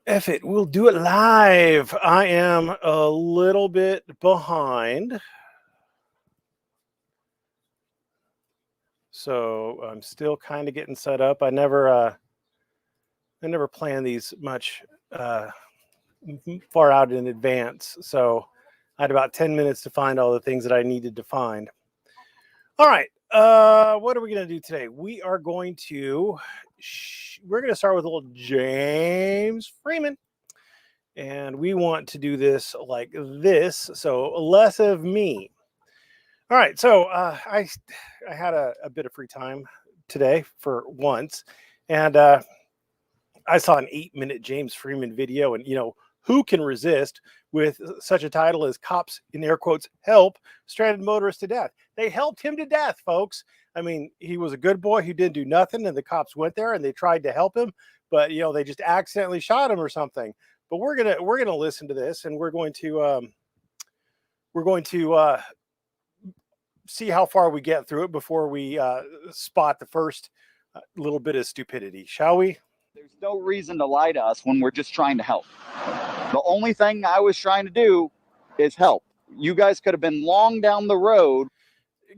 F it, we'll do it live. I am a little bit behind. So I'm still kind of getting set up. I never plan these much far out in advance. So I had about 10 minutes to find all the things that I needed to find. All right. What are we going to do today? We are going to start with a little James Freeman. And we want to do this like this, so less of me. All right, so I had a bit of free time today for once, and I saw an 8-minute James Freeman video, and who can resist with such a title as "Cops in air quotes help stranded motorists to death"? They helped him to death, folks. I mean, he was a good boy who didn't do nothing, and the cops went there and they tried to help him, but they just accidentally shot him or something. But we're gonna listen to this, and we're going to see how far we get through it before we spot the first little bit of stupidity, shall we? There's no reason to lie to us when we're just trying to help. The only thing I was trying to do is help. You guys could have been long down the road.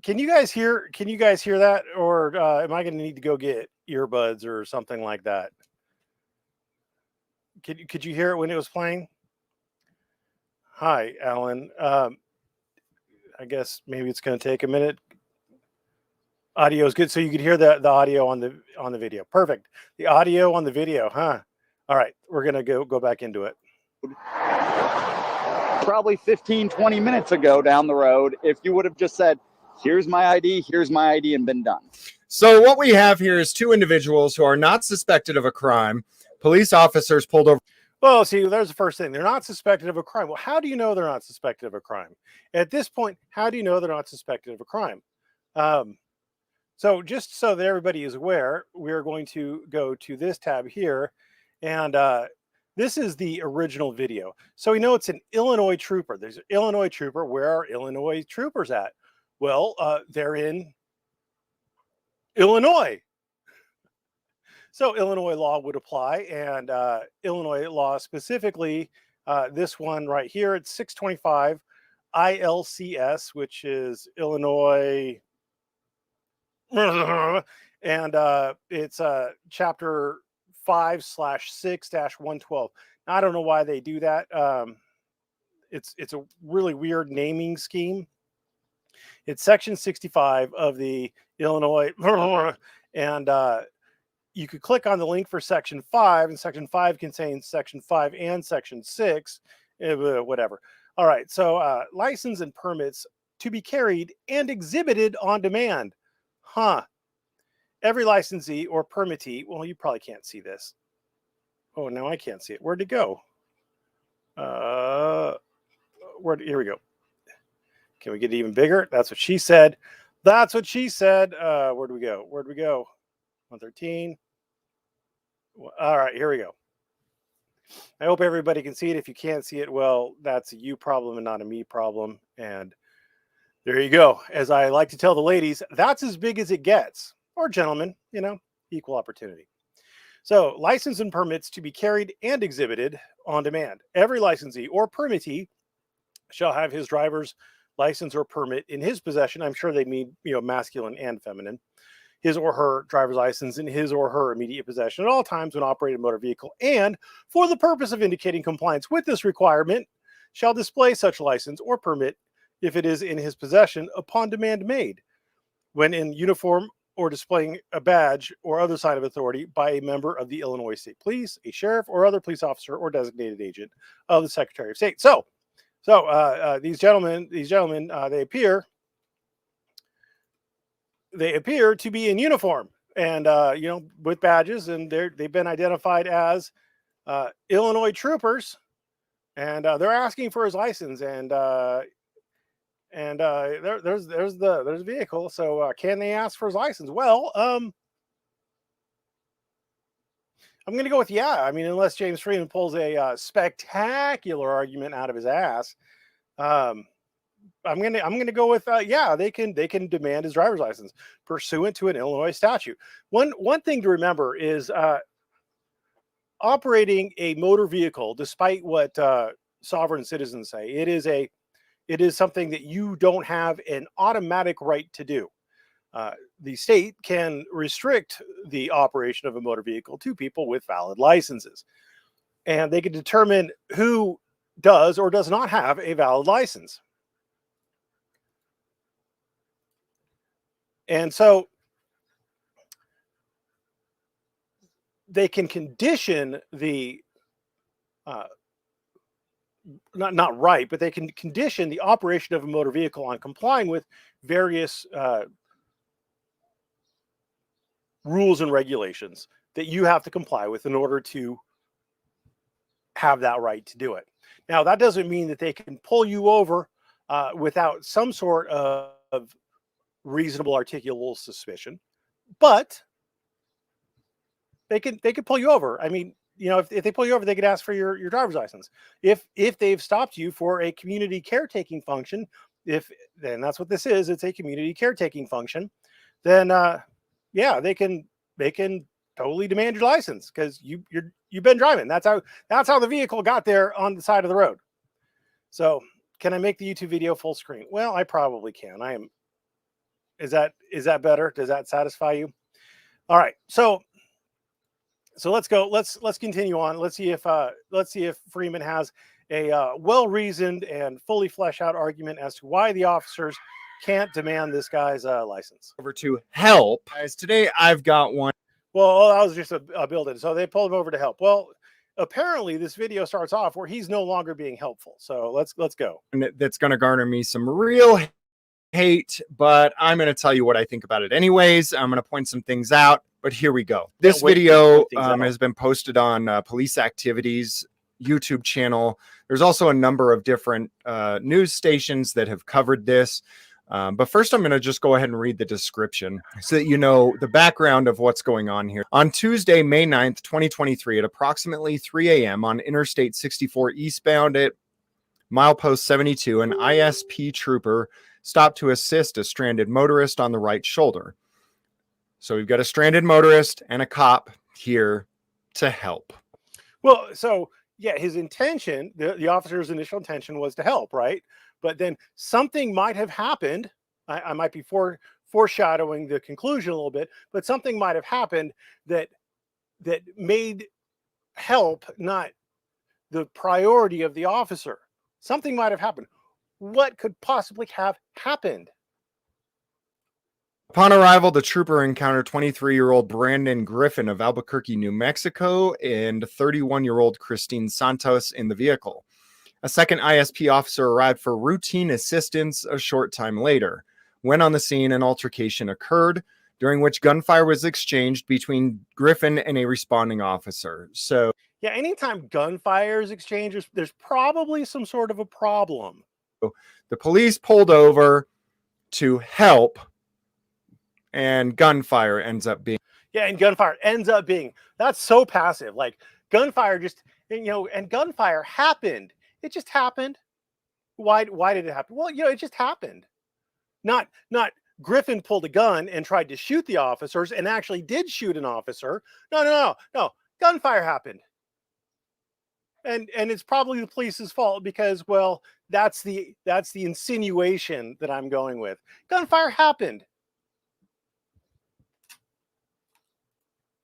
Can you guys hear that, or am I going to need to go get earbuds or something like that? Could you hear it when it was playing? Hi, Alan. I guess maybe it's going to take a minute. Audio is good, so you could hear the audio on the video. Perfect. The audio on the video, huh? All right, we're gonna go back into it. Probably 15, 20 minutes ago down the road, if you would have just said, here's my ID, and been done. So what we have here is two individuals who are not suspected of a crime. Police officers pulled over. Well, see, there's the first thing. They're not suspected of a crime. Well, how do you know they're not suspected of a crime? At this point, how do you know they're not suspected of a crime? So just so that everybody is aware, we're going to go to this tab here, and this is the original video. So we know it's an Illinois trooper. There's an Illinois trooper. Where are Illinois troopers at? Well, they're in Illinois. So Illinois law would apply, and Illinois law specifically, this one right here, it's 625 ILCS, which is Illinois, and it's chapter 5/6-112. Now, I don't know why they do that. It's a really weird naming scheme. It's section 65 of the Illinois, and you could click on the link for section 5, and section 5 contains section 5 and section 6, whatever. All right, so license and permits to be carried and exhibited on demand. Huh. Every licensee or permittee, well, you probably can't see this. Oh, no, I can't see it. Where'd it go? Here we go. Can we get it even bigger? That's what she said. That's what she said. Where do we go? 113. All right, here we go. I hope everybody can see it. If you can't see it, well, that's a you problem and not a me problem. And there you go. As I like to tell the ladies, that's as big as it gets. Or gentlemen, equal opportunity. So license and permits to be carried and exhibited on demand. Every licensee or permittee shall have his driver's license or permit in his possession. I'm sure they mean, masculine and feminine. His or her driver's license in his or her immediate possession at all times when operating a motor vehicle, and for the purpose of indicating compliance with this requirement, shall display such license or permit if it is in his possession upon demand made, when in uniform or displaying a badge or other sign of authority by a member of the Illinois State Police, a sheriff, or other police officer or designated agent of the Secretary of State. So these gentlemen, they appear to be in uniform and with badges, and they've been identified as Illinois troopers, and they're asking for his license, and there's the vehicle. So can they ask for his license? Well, I'm going to go with yeah. I mean, unless James Freeman pulls a spectacular argument out of his ass, I'm gonna go with yeah. They can demand his driver's license pursuant to an Illinois statute. One thing to remember is operating a motor vehicle, despite what sovereign citizens say, it is something that you don't have an automatic right to do. The state can restrict the operation of a motor vehicle to people with valid licenses, and they can determine who does or does not have a valid license. And so they can condition the not right, but they can condition the operation of a motor vehicle on complying with various rules and regulations that you have to comply with in order to have that right to do it. Now, that doesn't mean that they can pull you over without some sort of reasonable articulable suspicion, but they can pull you over. I mean, you know, if they pull you over, they could ask for your driver's license. If they've stopped you for a community caretaking function, then that's what this is, it's a community caretaking function, then yeah, they can totally demand your license because you've been driving. That's how the vehicle got there on the side of the road. So, can I make the YouTube video full screen? Well, I probably can. Is that better? Does that satisfy you? All right. So let's go. Let's continue on. Let's see if Freeman has a well-reasoned and fully fleshed out argument as to why the officers can't demand this guy's license. Over to help. Guys, today I've got one. Well, that was just a build-in. So they pulled him over to help. Well, apparently this video starts off where he's no longer being helpful. So let's go. That's going to garner me some real hate, but I'm going to tell you what I think about it anyways. I'm going to point some things out, but here we go. This video has been posted on Police Activities YouTube channel. There's also a number of different news stations that have covered this. But first, I'm going to just go ahead and read the description so that you know the background of what's going on here. On Tuesday, May 9th, 2023, at approximately 3 a.m. on Interstate 64 eastbound at milepost 72, an ISP trooper stopped to assist a stranded motorist on the right shoulder. So we've got a stranded motorist and a cop here to help. Well, so yeah, his intention, the officer's initial intention was to help, right? But then something might have happened. I might be foreshadowing the conclusion a little bit, but something might have happened that made help not the priority of the officer. Something might have happened. What could possibly have happened? Upon arrival, the trooper encountered 23-year-old Brandon Griffin of Albuquerque, New Mexico, and 31-year-old Christine Santos in the vehicle. A second ISP officer arrived for routine assistance a short time later. When on the scene, an altercation occurred, during which gunfire was exchanged between Griffin and a responding officer. So, yeah, anytime gunfire is exchanged, there's probably some sort of a problem. The police pulled over to help, and gunfire ends up being. Yeah, and gunfire ends up being. That's so passive. Like gunfire just, you know, and gunfire happened. It just happened. Why did it happen? Well, you know, it just happened. Not Griffin pulled a gun and tried to shoot the officers and actually did shoot an officer. No. Gunfire happened. And it's probably the police's fault because, well, that's the insinuation that I'm going with. Gunfire happened.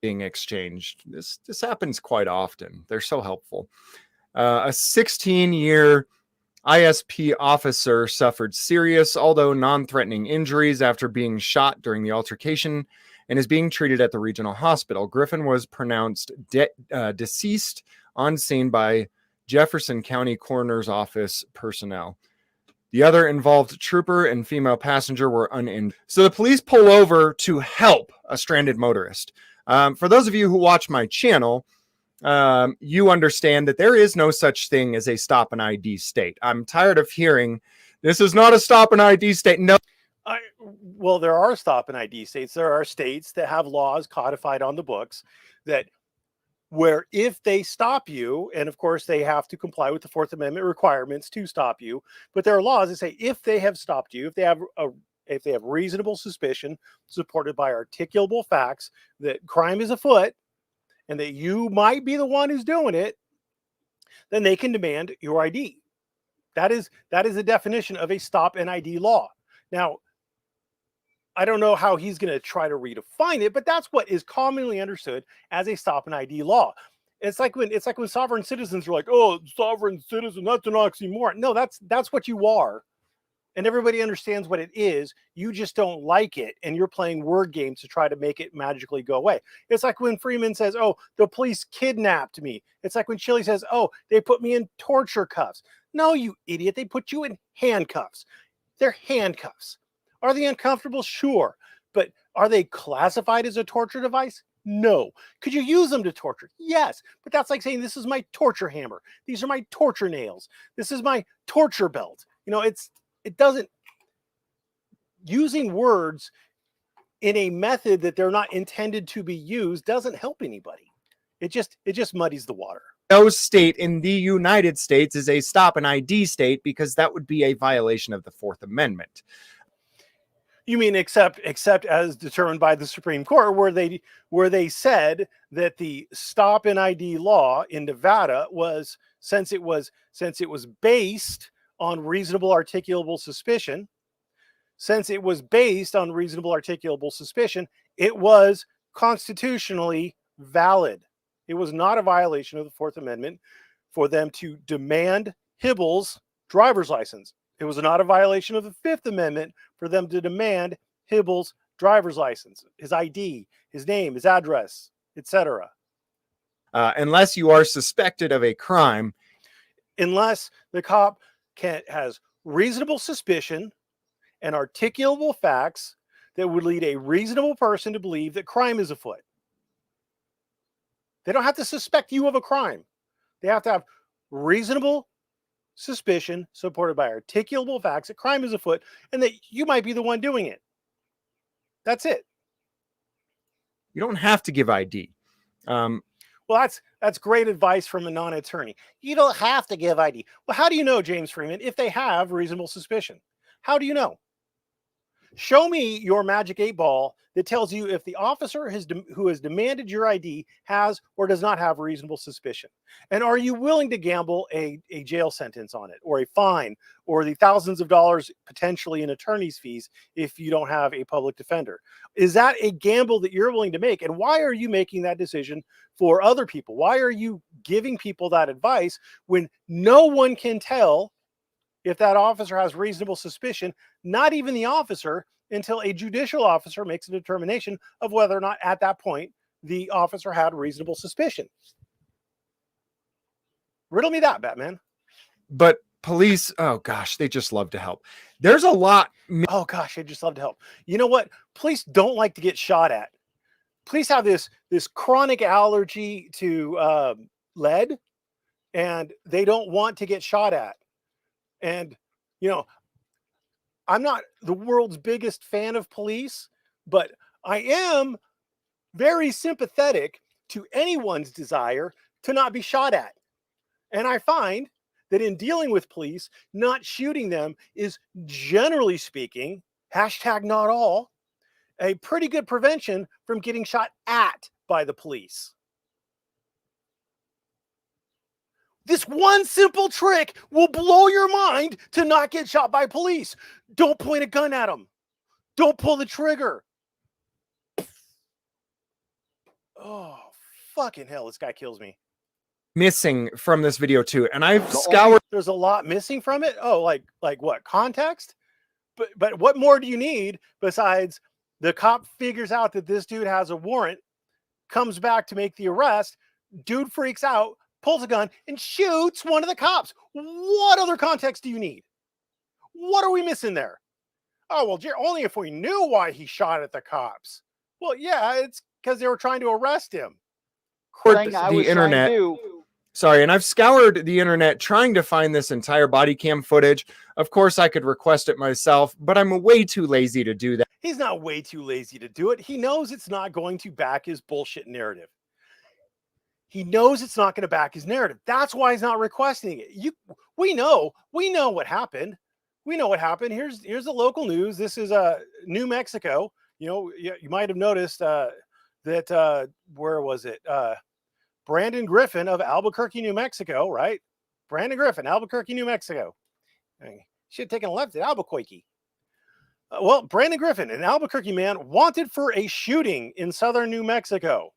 Being exchanged. This happens quite often. They're so helpful. A 16-year ISP officer suffered serious, although non-threatening injuries after being shot during the altercation and is being treated at the regional hospital. Griffin was pronounced deceased on scene by Jefferson County Coroner's Office personnel. The other involved trooper and female passenger were uninjured. So the police pull over to help a stranded motorist. For those of you who watch my channel, you understand that there is no such thing as a stop and ID state. I'm tired of hearing this is not a stop and ID state. No. Well, there are stop and ID states. There are states that have laws codified on the books that where if they stop you, and of course they have to comply with the Fourth Amendment requirements to stop you, but there are laws that say if they have stopped you, if they have reasonable suspicion supported by articulable facts that crime is afoot, and that you might be the one who's doing it, then they can demand your ID. That is the definition of a stop and ID law. Now, I don't know how he's going to try to redefine it, but that's what is commonly understood as a stop and ID law. It's like when sovereign citizens are like, "Oh, sovereign citizen, that's an oxymoron." No, that's what you are. And everybody understands what it is. You just don't like it, and you're playing word games to try to make it magically go away. It's like when Freeman says, "Oh, the police kidnapped me." It's like when Chille says, "Oh, they put me in torture cuffs." No, you idiot. They put you in handcuffs. They're handcuffs. Are they uncomfortable? Sure. But are they classified as a torture device? No. Could you use them to torture? Yes. But that's like saying, this is my torture hammer. These are my torture nails. This is my torture belt. It doesn't, using words in a method that they're not intended to be used doesn't help anybody. It just muddies the water. No state in the United States is a stop and ID state, because that would be a violation of the Fourth Amendment. You mean except as determined by the Supreme Court, where they said that the stop and ID law in Nevada was, since it was based on reasonable articulable suspicion, it was constitutionally valid. It was not a violation of the Fourth Amendment for them to demand Hibble's driver's license. It was not a violation of the Fifth Amendment for them to demand Hibble's driver's license, his ID, his name, his address, etc. Unless you are suspected of a crime. Unless the cop has reasonable suspicion and articulable facts that would lead a reasonable person to believe that crime is afoot. They don't have to suspect you of a crime. They have to have reasonable suspicion supported by articulable facts that crime is afoot and that you might be the one doing it. That's it. You don't have to give ID. Well, that's great advice from a non-attorney. You don't have to give ID. Well, how do you know, James Freeman, if they have reasonable suspicion? How do you know? Show me your magic 8-ball that tells you if the officer who has demanded your ID has or does not have reasonable suspicion. And are you willing to gamble a jail sentence on it, or a fine, or the thousands of dollars potentially in attorney's fees if you don't have a public defender? Is that a gamble that you're willing to make? And why are you making that decision for other people? Why are you giving people that advice when no one can tell if that officer has reasonable suspicion, not even the officer, until a judicial officer makes a determination of whether or not at that point the officer had reasonable suspicion? Riddle me that, Batman. But police, oh gosh, they just love to help. There's a lot. Oh gosh, they just love to help. You know what? Police don't like to get shot at. Police have this chronic allergy to lead, and they don't want to get shot at. And, I'm not the world's biggest fan of police, but I am very sympathetic to anyone's desire to not be shot at. And I find that in dealing with police, not shooting them is, generally speaking, #not all, a pretty good prevention from getting shot at by the police. This one simple trick will blow your mind to not get shot by police. Don't point a gun at them. Don't pull the trigger. Oh, fucking hell, this guy kills me. Missing from this video too, and I've scoured. There's a lot missing from it. Oh, like what? Context? But what more do you need besides the cop figures out that this dude has a warrant, comes back to make the arrest, dude freaks out, pulls a gun, and shoots one of the cops. What other context do you need? What are we missing there? Oh, well, only if we knew why he shot at the cops. Well, yeah, it's because they were trying to arrest him. The internet. Sorry, and I've scoured the internet trying to find this entire body cam footage. Of course, I could request it myself, but I'm way too lazy to do that. He's not way too lazy to do it. He knows it's not going to back his bullshit narrative. He knows it's not going to back his narrative. That's why he's not requesting it. We know what happened. We know what happened. Here's the local news. This is New Mexico. You might have noticed that where was it? Brandon Griffin of Albuquerque, New Mexico, right? Brandon Griffin, Albuquerque, New Mexico. Should have taken a left at Albuquerque. Well, Brandon Griffin, an Albuquerque man wanted for a shooting in southern New Mexico,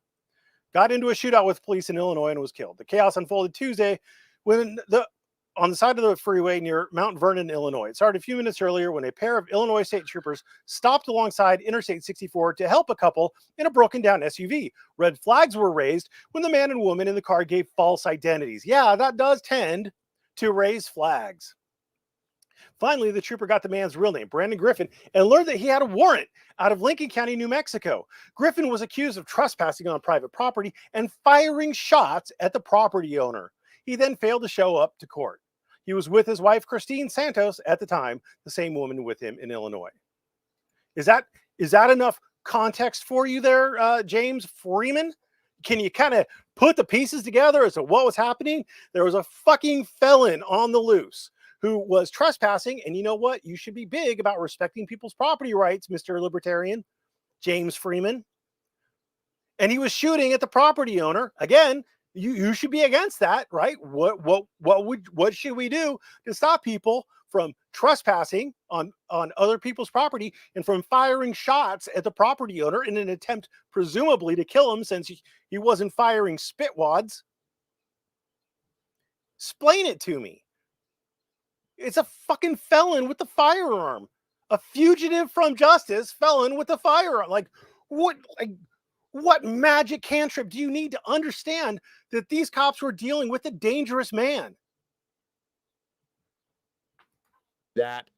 got into a shootout with police in Illinois and was killed. The chaos unfolded Tuesday on the side of the freeway near Mount Vernon, Illinois. It started a few minutes earlier when a pair of Illinois state troopers stopped alongside Interstate 64 to help a couple in a broken down SUV. Red flags were raised when the man and woman in the car gave false identities. Yeah, that does tend to raise flags. Finally, the trooper got the man's real name, Brandon Griffin, and learned that he had a warrant out of Lincoln County, New Mexico. Griffin was accused of trespassing on private property and firing shots at the property owner. He then failed to show up to court. He was with his wife, Christine Santos, at the time, the same woman with him in Illinois. Is that enough context for you there, James Freeman? Can you kind of put the pieces together as to what was happening? There was a fucking felon on the loose who was trespassing, and you know what? You should be big about respecting people's property rights, Mr. Libertarian, James Freeman. And he was shooting at the property owner. Again, you should be against that, right? What should we do to stop people from trespassing on other people's property and from firing shots at the property owner in an attempt, presumably, to kill him, since he wasn't firing spitwads? Explain it to me. It's a fucking felon with the firearm, a fugitive from justice felon with a firearm. Like, what magic cantrip do you need to understand that these cops were dealing with a dangerous man?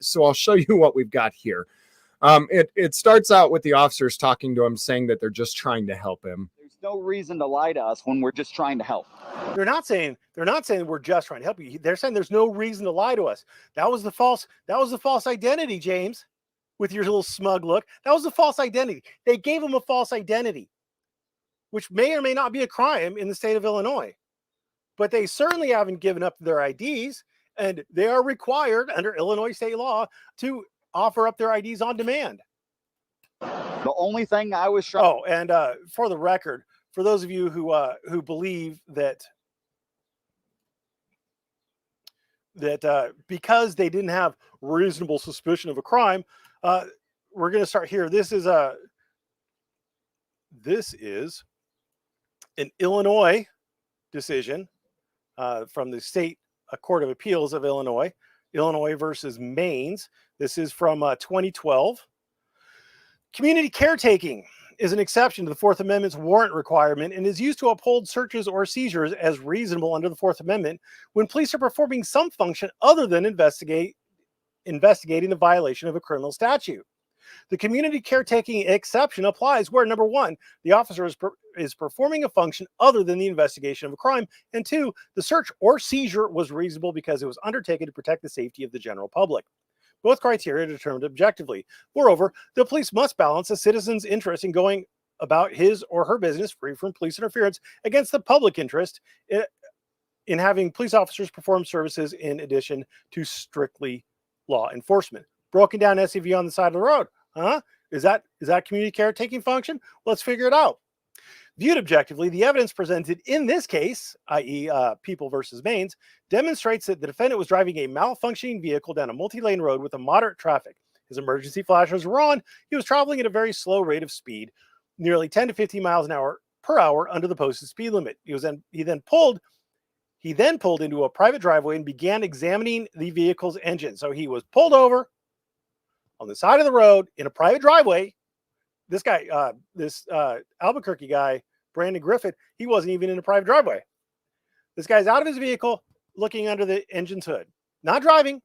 So I'll show you what we've got here. It starts out with the officers talking to him, saying that they're just trying to help him. There's no reason to lie to us when we're just trying to help. They're not saying we're just trying to help you. They're saying there's no reason to lie to us. That was the false identity, James, with your little smug look. That was the false identity. They gave him a false identity, which may or may not be a crime in the state of Illinois. But they certainly haven't given up their IDs, and they are required under Illinois state law to offer up their IDs on demand. The only thing I was trying... Oh, and for the record, for those of you who believe that because they didn't have reasonable suspicion of a crime, we're going to start here. This is an Illinois decision from the State Court of Appeals of Illinois versus Maines. This is from 2012. Community caretaking is an exception to the Fourth Amendment's warrant requirement and is used to uphold searches or seizures as reasonable under the Fourth Amendment when police are performing some function other than investigating the violation of a criminal statute. The community caretaking exception applies where, number one, the officer is performing a function other than the investigation of a crime, and two, the search or seizure was reasonable because it was undertaken to protect the safety of the general public. Both criteria are determined objectively. Moreover, the police must balance a citizen's interest in going about his or her business free from police interference against the public interest in having police officers perform services in addition to strictly law enforcement. Broken down SUV on the side of the road. Huh? Is that community caretaking function? Let's figure it out. Viewed objectively, the evidence presented in this case, i.e. People versus Maines, demonstrates that the defendant was driving a malfunctioning vehicle down a multi-lane road with a moderate traffic. His emergency flashers were on. He was traveling at a very slow rate of speed, nearly 10 to 15 miles per hour under the posted speed limit. He then pulled into a private driveway and began examining the vehicle's engine. So he was pulled over on the side of the road in a private driveway. This guy, Albuquerque guy, Brandon Griffin, he wasn't even in a private driveway. This guy's out of his vehicle, looking under the engine's hood, not driving,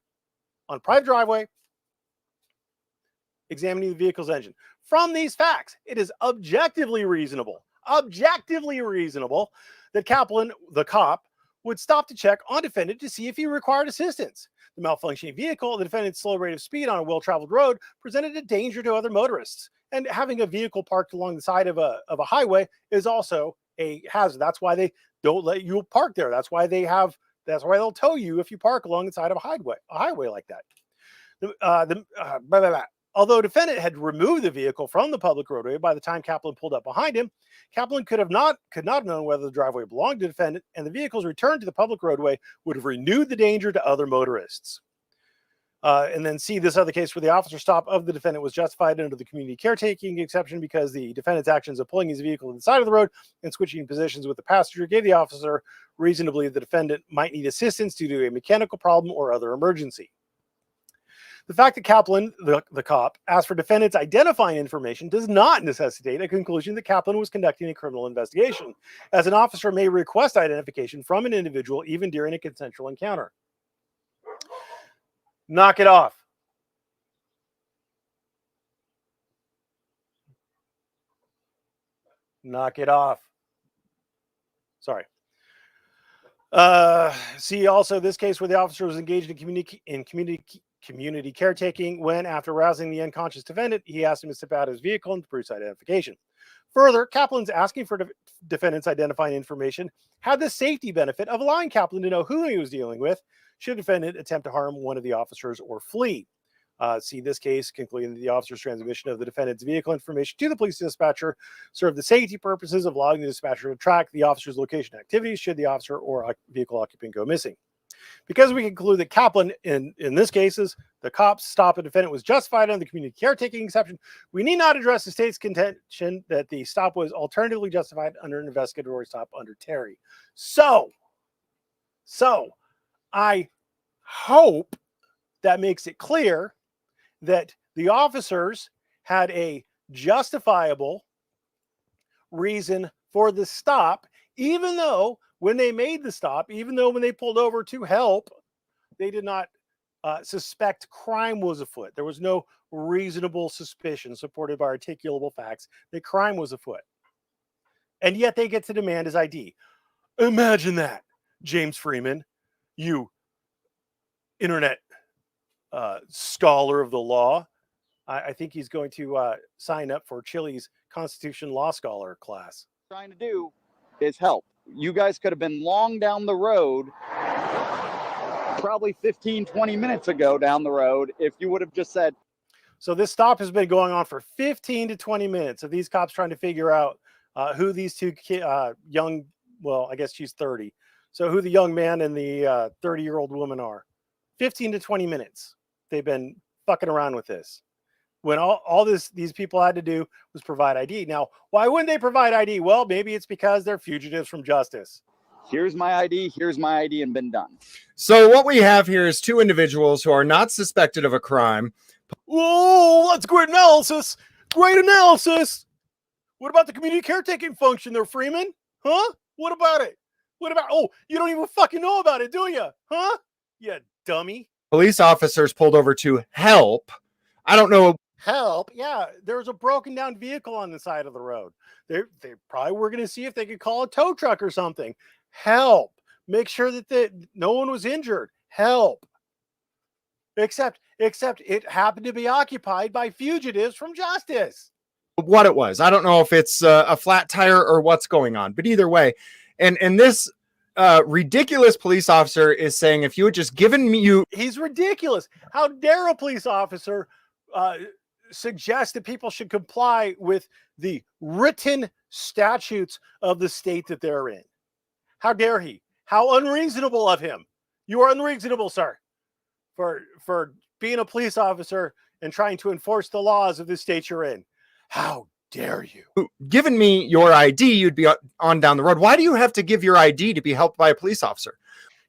on a private driveway, examining the vehicle's engine. From these facts, it is objectively reasonable that Kaplan, the cop, would stop to check on defendant to see if he required assistance. The malfunctioning vehicle, the defendant's slow rate of speed on a well-traveled road, presented a danger to other motorists. And having a vehicle parked along the side of a highway is also a hazard. That's why they don't let you park there. That's why they'll tow you if you park along the side of a highway like that. Although defendant had removed the vehicle from the public roadway by the time Kaplan pulled up behind him, Kaplan could not have known whether the driveway belonged to defendant, and the vehicle's return to the public roadway would have renewed the danger to other motorists. And then see this other case where the officer stop of the defendant was justified under the community caretaking exception because the defendant's actions of pulling his vehicle to the side of the road and switching positions with the passenger gave the officer reason to believe the defendant might need assistance due to a mechanical problem or other emergency. The fact that Kaplan, the cop, asked for defendant's identifying information does not necessitate a conclusion that Kaplan was conducting a criminal investigation, as an officer may request identification from an individual even during a consensual encounter. Knock it off. Knock it off. Sorry. See also this case where the officer was engaged in community caretaking when, after rousing the unconscious defendant, he asked him to step out of his vehicle and produce identification. Further, Kaplan's asking for defendant's identifying information had the safety benefit of allowing Kaplan to know who he was dealing with should defendant attempt to harm one of the officers or flee. See this case concluding that the officer's transmission of the defendant's vehicle information to the police dispatcher served the safety purposes of allowing the dispatcher to track the officer's location activities should the officer or vehicle occupant go missing. Because we conclude that Kaplan, in this cases, the cops stop a defendant was justified under the community caretaking exception, we need not address the state's contention that the stop was alternatively justified under an investigatory stop under Terry. So I hope that makes it clear that the officers had a justifiable reason for the stop, even though when they made the stop, even though when they pulled over to help, they did not suspect crime was afoot. There was no reasonable suspicion supported by articulable facts that crime was afoot. And yet they get to demand his ID. Imagine that, James Freeman, you internet scholar of the law. I think he's going to sign up for Chille's Constitution Law Scholar class. Trying to do is help. You guys could have been long down the road, probably 15, 20 minutes ago down the road, if you would have just said. So this stop has been going on for 15 to 20 minutes of these cops trying to figure out who these two young, well, I guess she's 30. So who the young man and the 30-year-old woman are. 15 to 20 minutes. They've been fucking around with this. When all these people had to do was provide ID. Now, why wouldn't they provide ID? Well, maybe it's because they're fugitives from justice. Here's my ID, and been done. So what we have here is two individuals who are not suspected of a crime. Oh, that's great analysis. Great analysis. What about the community caretaking function there, Freeman? Huh? What about it? Oh, you don't even fucking know about it, do you? Huh? You dummy. Police officers pulled over to help. I don't know. Help? Yeah, there was a broken down vehicle on the side of the road. They probably were going to see if they could call a tow truck or something. Help. Make sure that no one was injured. Help. Except it happened to be occupied by fugitives from justice. What it was. I don't know if it's a flat tire or what's going on, but either way. And this ridiculous police officer is saying, if you had just given me you. He's ridiculous. How dare a police officer suggest that people should comply with the written statutes of the state that they're in? How dare he? How unreasonable of him. You are unreasonable, sir, for being a police officer and trying to enforce the laws of the state you're in. How dare you? Given me your ID, you'd be on down the road. Why do you have to give your ID to be helped by a police officer?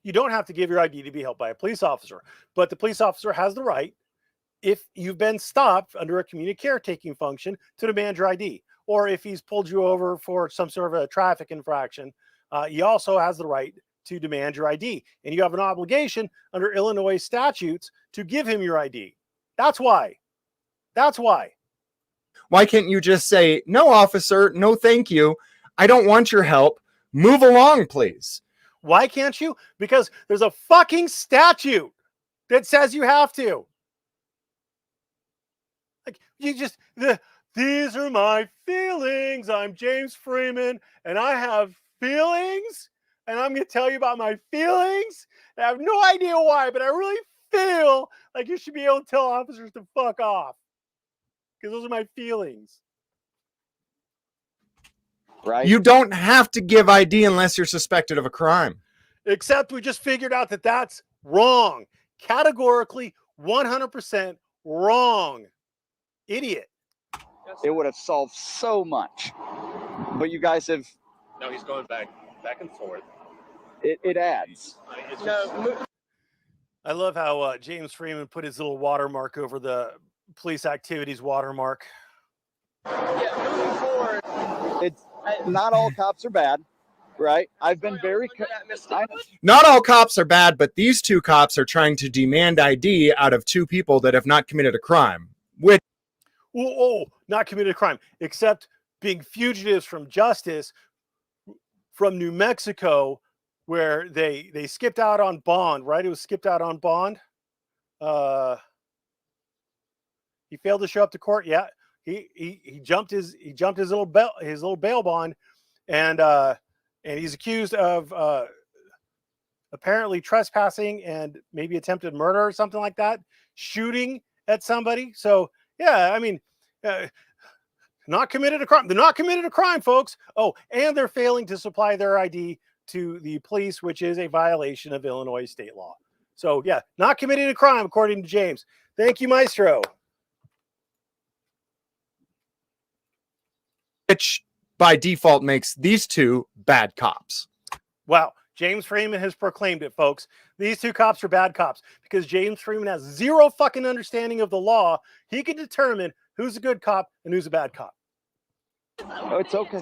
You don't have to give your ID to be helped by a police officer, but the police officer has the right, if you've been stopped under a community caretaking function, to demand your ID. Or if he's pulled you over for some sort of a traffic infraction, he also has the right to demand your ID. And you have an obligation under Illinois statutes to give him your ID. That's why. Why can't you just say, no, officer, no, thank you. I don't want your help. Move along, please. Why can't you? Because there's a fucking statute that says you have to. Like, these are my feelings. I'm James Freeman, and I have feelings, and I'm going to tell you about my feelings. And I have no idea why, but I really feel like you should be able to tell officers to fuck off. because those are my feelings. Right? You don't have to give ID unless you're suspected of a crime. Except we just figured out that that's wrong. Categorically, 100% wrong. Idiot. It would have solved so much. But you guys have. No, he's going back and forth. It adds. It's just, I love how James Freeman put his little watermark over the police activities watermark. yeah, moving forward. It's not all cops are bad, right? I've been very. Not all cops are bad, but these two cops are trying to demand ID out of two people that have not committed a crime. Which, Not committed a crime, except being fugitives from justice from New Mexico, where they skipped out on bond, right? It was skipped out on bond. He failed to show up to court. Yeah, he jumped his little bail bond, and he's accused of apparently trespassing and maybe attempted murder or something like that, shooting at somebody. So yeah, I mean, not committed a crime. They're not committed a crime, folks. Oh, and they're failing to supply their ID to the police, which is a violation of Illinois state law. So yeah, not committing a crime, according to James. Thank you, Maestro. which by default makes these two bad cops. Wow. James Freeman has proclaimed it, folks. These two cops are bad cops because James Freeman has zero fucking understanding of the law. He can determine who's a good cop and who's a bad cop. Oh, it's okay.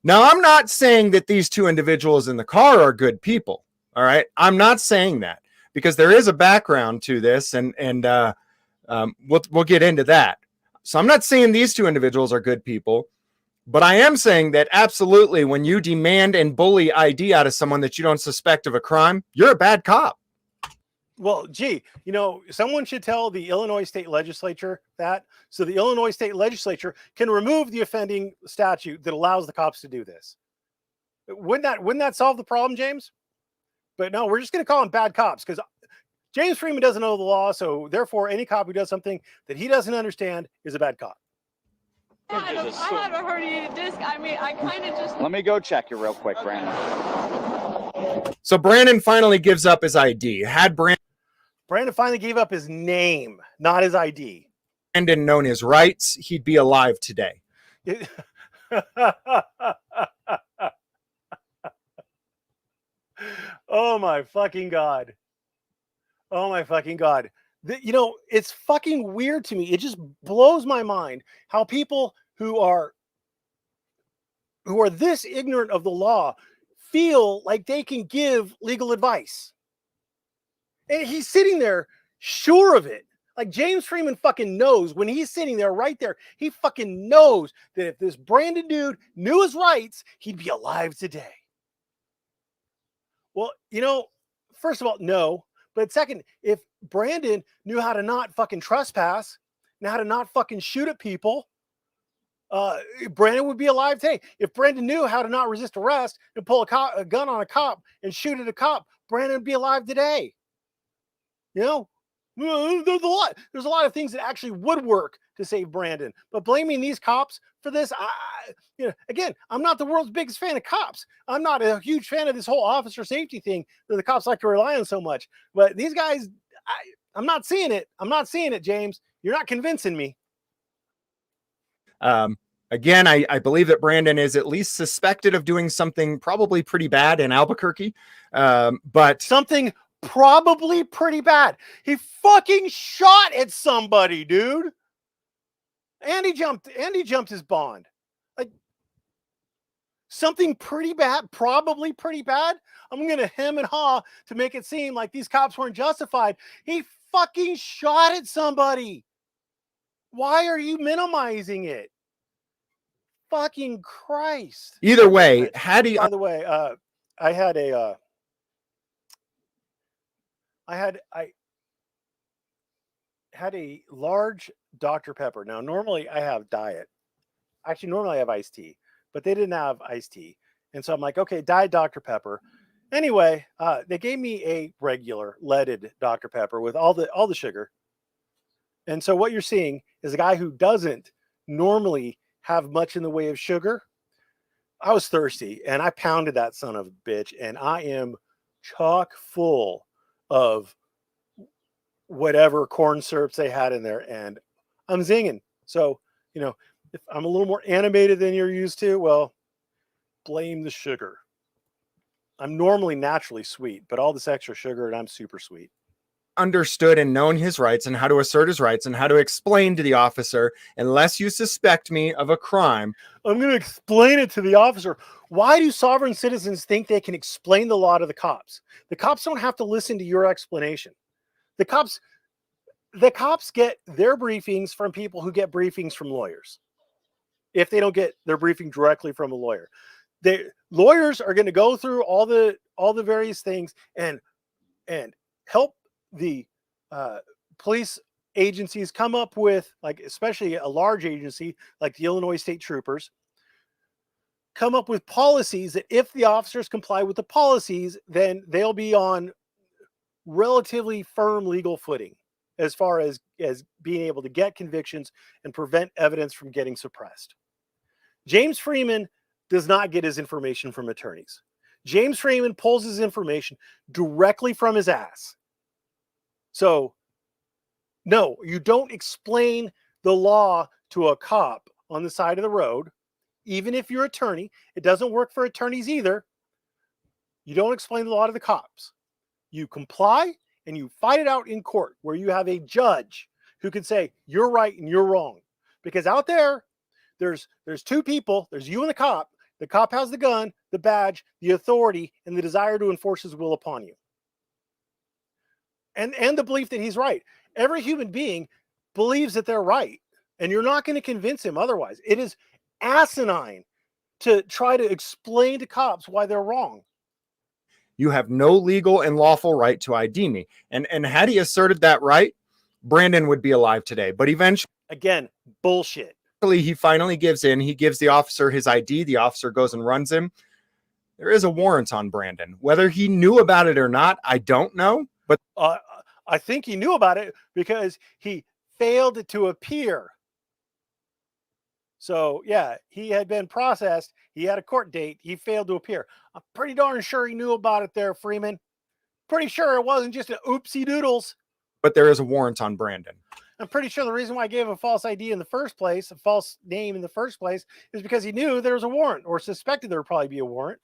Now, I'm not saying that these two individuals in the car are good people. All right. I'm not saying that because there is a background to this and we'll get into that. So I'm not saying these two individuals are good people, but I am saying that absolutely when you demand and bully ID out of someone that you don't suspect of a crime, you're a bad cop. Well, gee, someone should tell the Illinois state legislature that, so the Illinois state legislature can remove the offending statute that allows the cops to do this. Wouldn't that solve the problem, James? But no, we're just going to call them bad cops because James Freeman doesn't know the law. So therefore, any cop who does something that he doesn't understand is a bad cop. I have a herniated disc. I mean, I kind of just. Let me go check it real quick, Brandon. So Brandon finally gives up his ID. Had Brandon finally gave up his name, not his ID. Brandon known his rights, he'd be alive today. Oh my fucking God. Oh my fucking God. It's fucking weird to me. It just blows my mind how people who are this ignorant of the law feel like they can give legal advice. And he's sitting there sure of it. Like James Freeman fucking knows when he's sitting there right there, he fucking knows that if this Brandon dude knew his rights, he'd be alive today. Well, first of all, no. But second, if Brandon knew how to not fucking trespass and how to not fucking shoot at people, Brandon would be alive today. If Brandon knew how to not resist arrest and pull a gun on a cop and shoot at a cop, Brandon would be alive today. There's a lot of things that actually would work to save Brandon, but blaming these cops for this, again, I'm not the world's biggest fan of cops. I'm not a huge fan of this whole officer safety thing that the cops like to rely on so much. But these guys, I'm not seeing it. I'm not seeing it, James. You're not convincing me. Again, I believe that Brandon is at least suspected of doing something probably pretty bad in Albuquerque, but something probably pretty bad. He fucking shot at somebody, dude. And he jumped his bond. Like something pretty bad, probably pretty bad. I'm going to hem and haw to make it seem like these cops weren't justified. He fucking shot at somebody. Why are you minimizing it? Fucking Christ. Either way, had he... By the way, I had a large Dr. Pepper. Now, normally I have diet. Actually, normally I have iced tea, but they didn't have iced tea. And so I'm like, okay, diet Dr. Pepper. Anyway, they gave me a regular leaded Dr. Pepper with all the sugar. And so what you're seeing is a guy who doesn't normally have much in the way of sugar. I was thirsty and I pounded that son of a bitch, and I am chock full of whatever corn syrups they had in there, and I'm zinging. So, you know, if I'm a little more animated than you're used to, well, blame the sugar. I'm normally naturally sweet, but all this extra sugar and I'm super sweet. Understood and known his rights and how to assert his rights and how to explain to the officer, unless you suspect me of a crime. I'm going to explain it to the officer. Why do sovereign citizens think they can explain the law to the cops? The cops don't have to listen to your explanation. The cops get their briefings from people who get briefings from lawyers. If they don't get their briefing directly from a lawyer, lawyers are going to go through all the various things and help the police agencies come up with, like, especially a large agency like the Illinois State Troopers, come up with policies that if the officers comply with the policies, then they'll be on relatively firm legal footing as far as being able to get convictions and prevent evidence from getting suppressed. James Freeman does not get his information from attorneys. James Freeman pulls his information directly from his ass. So, no, you don't explain the law to a cop on the side of the road, even if you're an attorney. It doesn't work for attorneys either. You don't explain the law to the cops. You comply and you fight it out in court, where you have a judge who can say you're right and you're wrong. Because out there's two people. There's you and the cop. The cop has the gun, the badge, the authority, and the desire to enforce his will upon you. And the belief that he's right. Every human being believes that they're right, and you're not going to convince him otherwise. It is asinine to try to explain to cops why they're wrong. You have no legal and lawful right to ID me. And had he asserted that right, Brandon would be alive today. But eventually, again, bullshit. He finally gives in. He gives the officer his ID. The officer goes and runs him. There is a warrant on Brandon. Whether he knew about it or not, I don't know. But I think he knew about it because he failed to appear. So, yeah, he had been processed. He had a court date. He failed to appear. I'm pretty darn sure he knew about it there, Freeman. Pretty sure it wasn't just an oopsie doodles. But there is a warrant on Brandon. I'm pretty sure the reason why I gave him a false ID in the first place, a false name in the first place, is because he knew there was a warrant, or suspected there would probably be a warrant.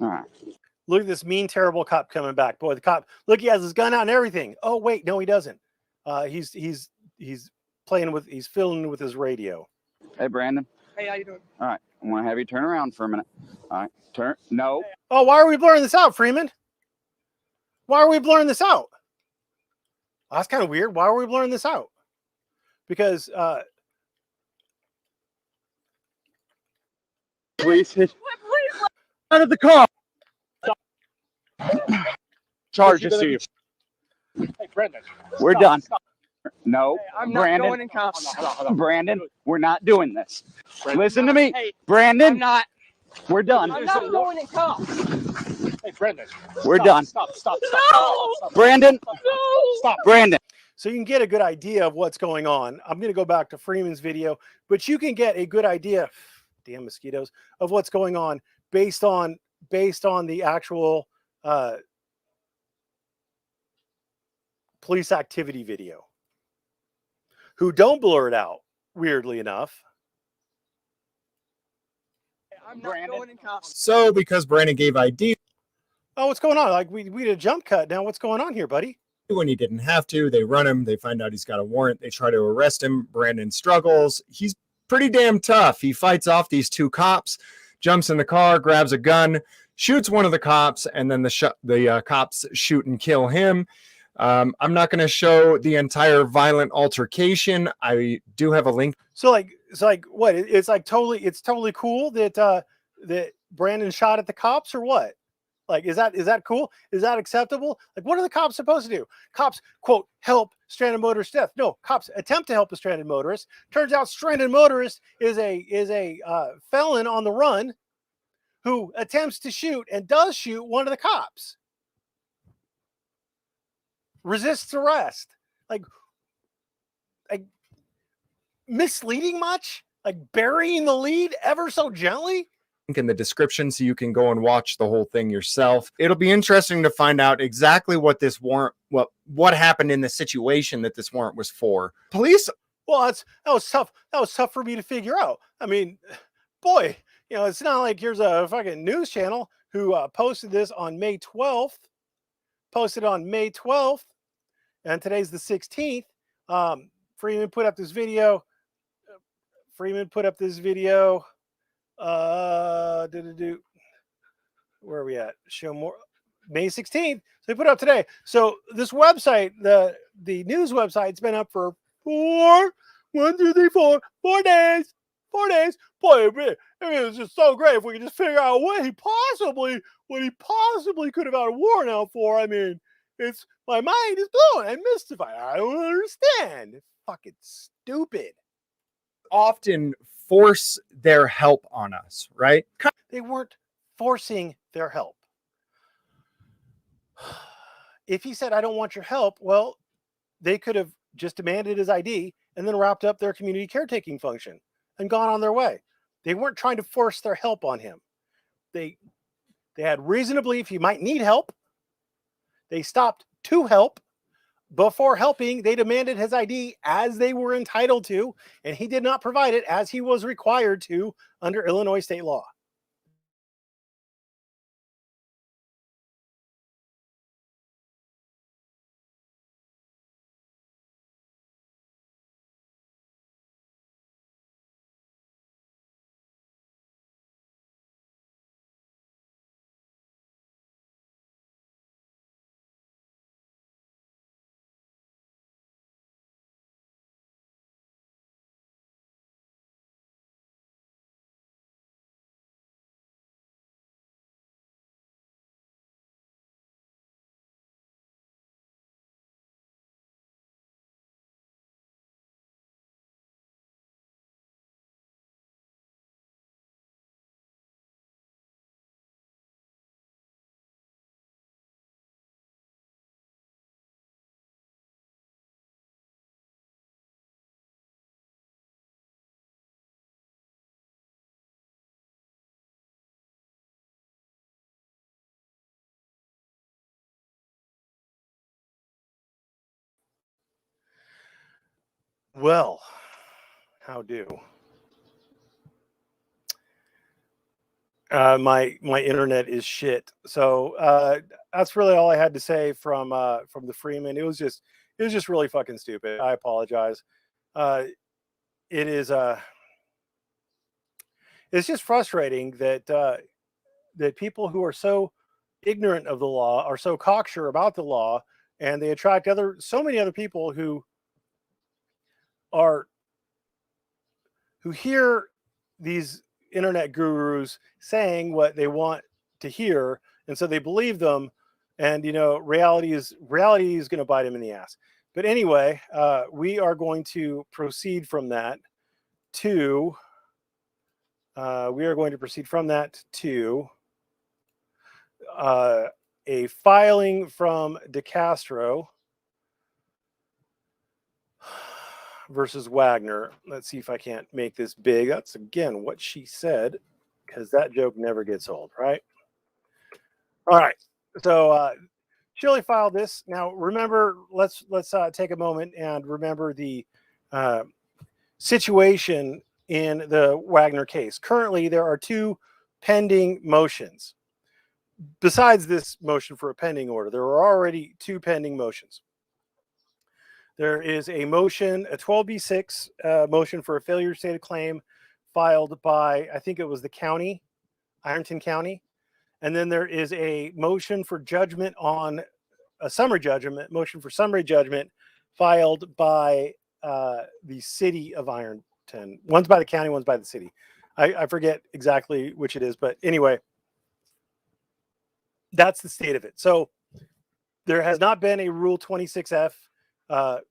All right. Look at this mean, terrible cop coming back. Boy, the cop, look, he has his gun out and everything. Oh, wait, no, he doesn't. He's fiddling with his radio. Hey, Brandon. Hey, how you doing? All right. I want to have you turn around for a minute. All right. Turn. No. Oh, why are we blurring this out, Freeman? Why are we blurring this out? Oh, that's kind of weird. Why are we blurring this out? Because Please. Out of the car. Charges to you. Hey, Brendan. We're done. No, Hey, I'm not Brandon. going in cuffs. Brandon, we're not doing this. Brandon. Listen to me. Hey, Brandon, I'm not. we're done. I'm not going in cuffs. Hey, Brendan. We're Stop, done. Stop. No! Brandon, No! stop. Brandon. so you can get a good idea of what's going on. I'm going to go back to Freeman's video, but you can get a good idea, damn mosquitoes, of what's going on based on the actual police activity video, who don't blur it out, weirdly enough. I'm not Brandon. going in cuffs. So because Brandon gave ID Oh, what's going on? Like, we did a jump cut. Now what's going on here, buddy? when he didn't have to, they run him. They find out he's got a warrant. They try to arrest him. Brandon struggles. He's pretty damn tough. He fights off these two cops, jumps in the car, grabs a gun, shoots one of the cops, and then the cops shoot and kill him. I'm not going to show the entire violent altercation. I do have a link. So what? It's totally cool that Brandon shot at the cops, or what? Like, is that cool? Is that acceptable? Like, what are the cops supposed to do? Cops, quote, help stranded motorist death. No, cops attempt to help a stranded motorist. Turns out stranded motorist is a felon on the run who attempts to shoot and does shoot one of the cops. Resists arrest. Like misleading much? Like burying the lead ever so gently? In the description so you can go and watch the whole thing yourself. It'll be interesting to find out exactly what this warrant, what happened in the situation that this warrant was for. Police. Well, that was tough. That was tough for me to figure out. I mean, boy, you know, it's not like here's a fucking news channel who posted this on May 12th. Posted on May 12th, and today's the 16th. Freeman put up this video. Where are we at? Show more. May 16th. So they put it up today. So this website, the news website's been up for 4 days. 4 days. Boy, I mean, it was just so great if we could just figure out what he possibly could have had a warrant out for. I mean, it's my mind is blown. I'm mystified. I don't understand. It's fucking stupid. Often force their help on us, right? They weren't forcing their help. If he said, I don't want your help, well, they could have just demanded his ID and then wrapped up their community caretaking function and gone on their way. They weren't trying to force their help on him. They had reason to believe he might need help. They stopped to help. Before helping, they demanded his ID as they were entitled to, and he did not provide it as he was required to under Illinois state law. Well, how do? My internet is shit. So that's really all I had to say from the Freeman. It was just really fucking stupid. I apologize. It is it's just frustrating that that people who are so ignorant of the law are so cocksure about the law, and they attract so many other people who hear these internet gurus saying what they want to hear, and so they believe them, and you know, reality is going to bite them in the ass. But anyway, we are going to proceed from that to a filing from Decastro versus Wagner. Let's see if I can't make this big. That's again what she said, because that joke never gets old, right? All right. So Chille filed this. Now remember, let's take a moment and remember the situation in the Wagner case. Currently, there are 2 pending motions. Besides this motion for a pending order, there are already 2 pending motions. There is a motion, a 12B6 motion for a failure to state a claim filed by, I think it was the county, Ironton County. And then there is a motion for judgment on a summary judgment, motion for summary judgment filed by the city of Ironton. One's by the county, one's by the city. I forget exactly which it is, but anyway, that's the state of it. So there has not been a Rule 26F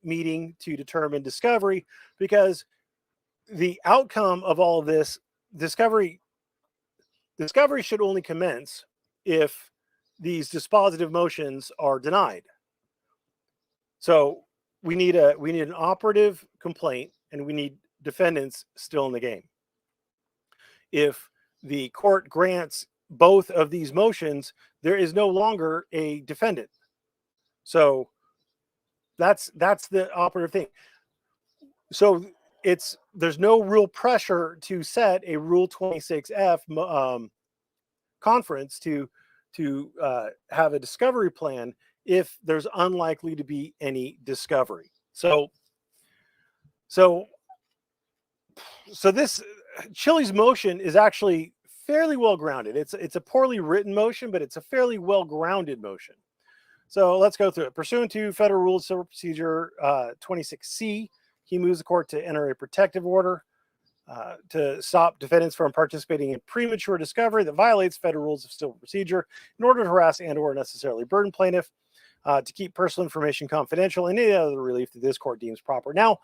meeting to determine discovery, because the outcome of all of this, discovery should only commence if these dispositive motions are denied. So we need an operative complaint, and we need defendants still in the game. If the court grants both of these motions, there is no longer a defendant. So that's the operative thing. So there's no real pressure to set a Rule 26F conference to have a discovery plan if there's unlikely to be any discovery. So this Chille's motion is actually fairly well grounded. It's a poorly written motion, but it's a fairly well grounded motion. So let's go through it. Pursuant to Federal Rules of Civil Procedure 26C, he moves the court to enter a protective order to stop defendants from participating in premature discovery that violates Federal Rules of Civil Procedure in order to harass and/or necessarily burden plaintiff, to keep personal information confidential, and any other relief that this court deems proper. Now,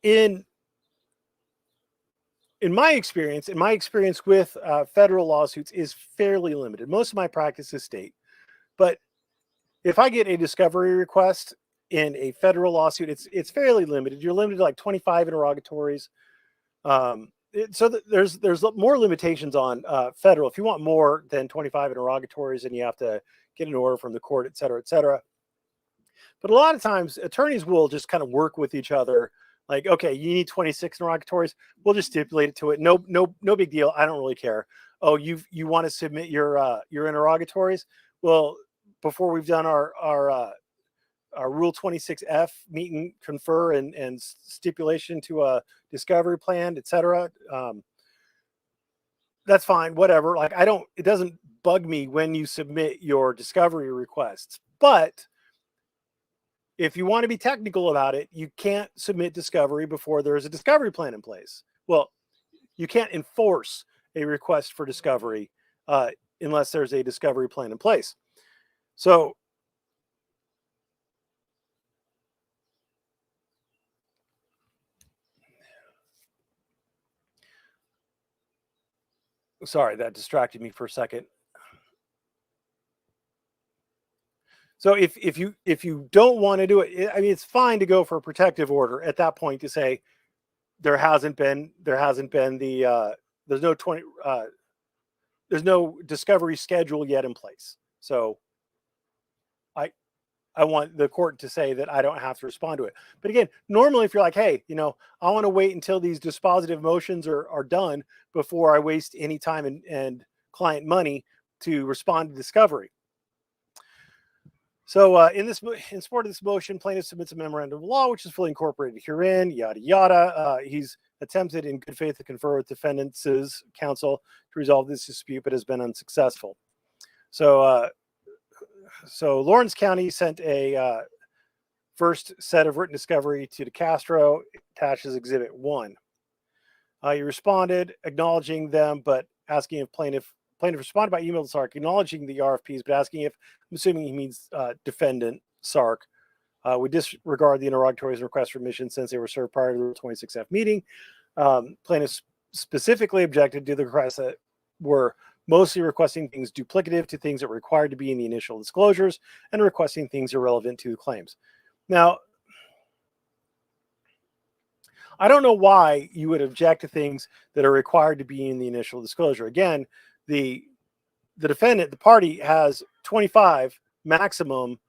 in my experience with federal lawsuits is fairly limited. Most of my practice is state, but if I get a discovery request in a federal lawsuit, it's fairly limited. You're limited to like 25 interrogatories. There's more limitations on federal. If you want more than 25 interrogatories, then you have to get an order from the court, et cetera, et cetera. But a lot of times attorneys will just kind of work with each other. Like, okay, you need 26 interrogatories. We'll just stipulate it to it. No big deal. I don't really care. Oh, you want to submit your interrogatories? Well, before we've done our Rule 26F meet and confer and stipulation to a discovery plan, etc. That's fine. Whatever. Like, it doesn't bug me when you submit your discovery requests, but if you want to be technical about it, you can't submit discovery before there's a discovery plan in place. Well, you can't enforce a request for discovery unless there's a discovery plan in place. So sorry, that distracted me for a second. So if you don't want to do it, I mean, it's fine to go for a protective order at that point to say there's no discovery schedule yet in place. So I want the court to say that I don't have to respond to it. But again, normally if you're like, hey, I want to wait until these dispositive motions are done before I waste any time and client money to respond to discovery. So in support of this motion, plaintiff submits a memorandum of law, which is fully incorporated herein, yada, yada. He's attempted in good faith to confer with defendants' counsel to resolve this dispute, but has been unsuccessful. So Lawrence County sent a first set of written discovery to Decastro, attached as Exhibit 1. He responded, acknowledging them, but asking if plaintiff responded by email to SARC, acknowledging the RFPs, but asking if, I'm assuming he means defendant SARC, we disregard the interrogatories and requests for admission since they were served prior to the 26F meeting. Plaintiffs specifically objected to the requests that were mostly requesting things duplicative to things that were required to be in the initial disclosures and requesting things irrelevant to the claims. Now, I don't know why you would object to things that are required to be in the initial disclosure. Again, the defendant, the party, has 25 maximum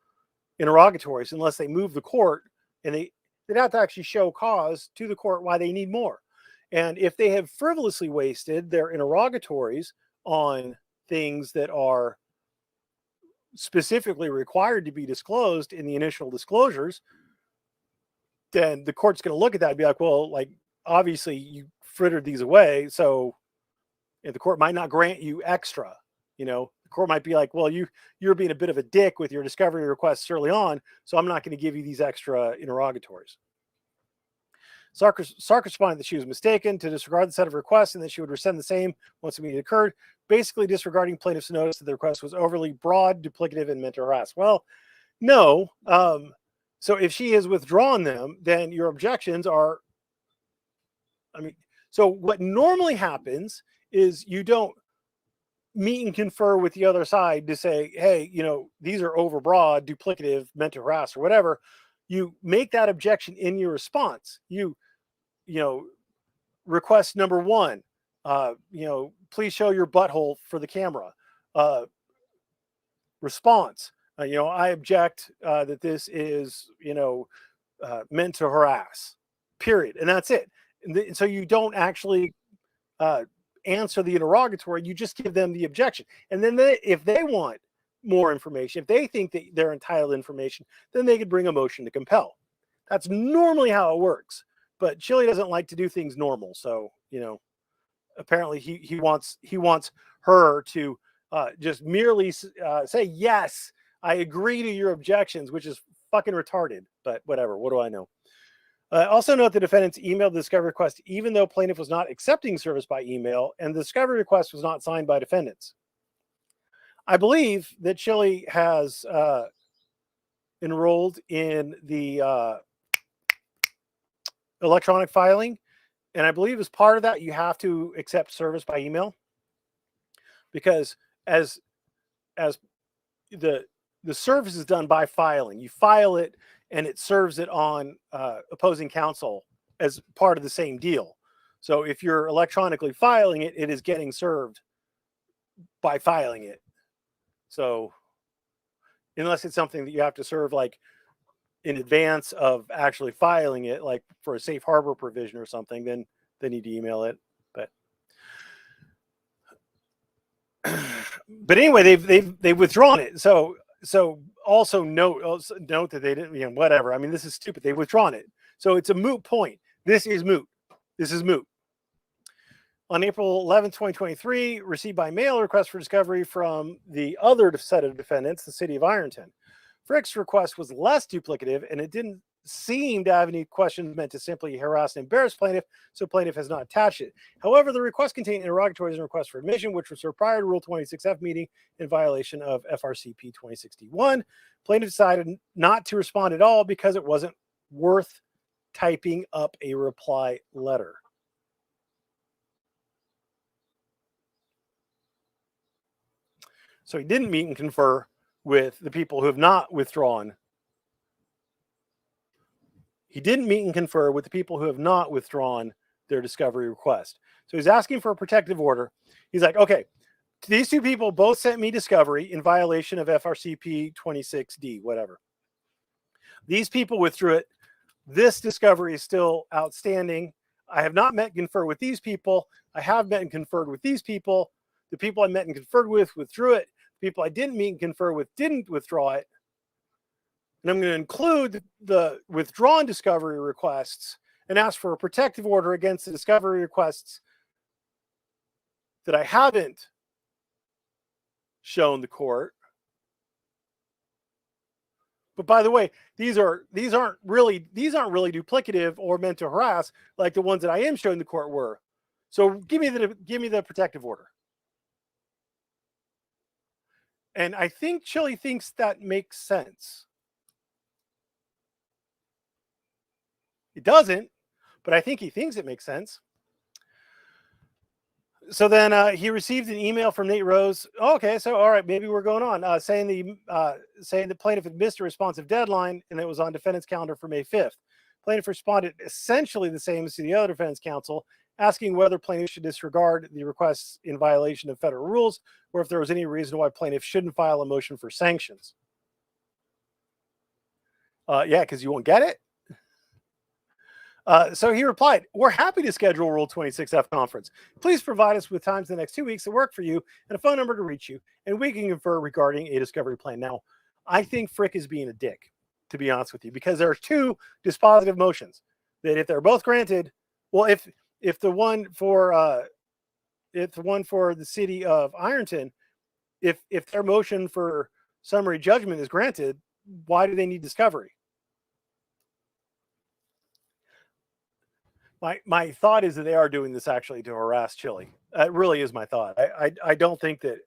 interrogatories unless they move the court, and they'd have to actually show cause to the court why they need more. And if they have frivolously wasted their interrogatories on things that are specifically required to be disclosed in the initial disclosures, then the court's going to look at that and be like, well, like, obviously you frittered these away, so the court might not grant you extra. The court might be like, well, you're being a bit of a dick with your discovery requests early on, so I'm not going to give you these extra interrogatories. Sark responded that she was mistaken to disregard the set of requests and that she would rescind the same once the meeting occurred, basically disregarding plaintiff's notice that the request was overly broad, duplicative, and meant to harass. Well, No. So if she has withdrawn them, then your objections are, I mean, so what normally happens is you don't meet and confer with the other side to say, hey, these are overbroad, duplicative, meant to harass, or whatever. You make that objection in your response. You request number one, please show your butthole for the camera. Response, I object that this is, meant to harass, period. And that's it. And so you don't actually answer the interrogatory, you just give them the objection. And then if they want more information, if they think that they're entitled to information, then they could bring a motion to compel. That's normally how it works. But Chille doesn't like to do things normal. So, apparently he wants her to just merely say, yes, I agree to your objections, which is fucking retarded, but whatever. What do I know? Also note the defendants emailed the discovery request, even though plaintiff was not accepting service by email, and the discovery request was not signed by defendants. I believe that Chille has enrolled in the electronic filing, and I believe as part of that, you have to accept service by email, because as the service is done by filing, you file it and it serves it on opposing counsel as part of the same deal. So if you're electronically filing it, it is getting served by filing it. So unless it's something that you have to serve like in advance of actually filing it, like for a safe harbor provision or something, then they need to email it. But anyway, they've withdrawn it. So also note that they didn't, whatever. I mean, this is stupid. They've withdrawn it. So it's a moot point. This is moot. On April 11, 2023, received by mail request for discovery from the other set of defendants, the city of Ironton. Frick's request was less duplicative, and it didn't seem to have any questions meant to simply harass and embarrass plaintiff, so plaintiff has not attached it. However, the request contained interrogatories and requests for admission, which was prior to Rule 26F meeting in violation of FRCP 2061. Plaintiff decided not to respond at all because it wasn't worth typing up a reply letter. So he didn't meet and confer with the people who have not withdrawn. He didn't meet and confer with the people who have not withdrawn their discovery request. So he's asking for a protective order. He's like, okay, these two people both sent me discovery in violation of FRCP 26D, whatever. These people withdrew it. This discovery is still outstanding. I have not met and conferred with these people. I have met and conferred with these people. The people I met and conferred with withdrew it. The people I didn't meet and confer with didn't withdraw it. And I'm going to include the withdrawn discovery requests and ask for a protective order against the discovery requests that I haven't shown the court. But by the way, these aren't really duplicative or meant to harass like the ones that I am showing the court were. So give me the protective order. And I think Chille thinks that makes sense. It doesn't, but I think he thinks it makes sense. So then he received an email from Nate Rose. Oh, okay, so all right, maybe we're going on. Saying the plaintiff had missed a responsive deadline, and it was on defendant's calendar for May 5th. Plaintiff responded essentially the same as to the other defense counsel, asking whether plaintiff should disregard the requests in violation of federal rules, or if there was any reason why plaintiff shouldn't file a motion for sanctions. Yeah, because you won't get it. So he replied, we're happy to schedule Rule 26F conference. Please provide us with times in the next 2 weeks that work for you and a phone number to reach you, and we can confer regarding a discovery plan. Now, I think Frick is being a dick, to be honest with you, because there are two dispositive motions that if they're both granted, well, if the one for the city of Ironton, if their motion for summary judgment is granted, why do they need discovery? My thought is that they are doing this actually to harass Chille. It really is my thought. I don't think that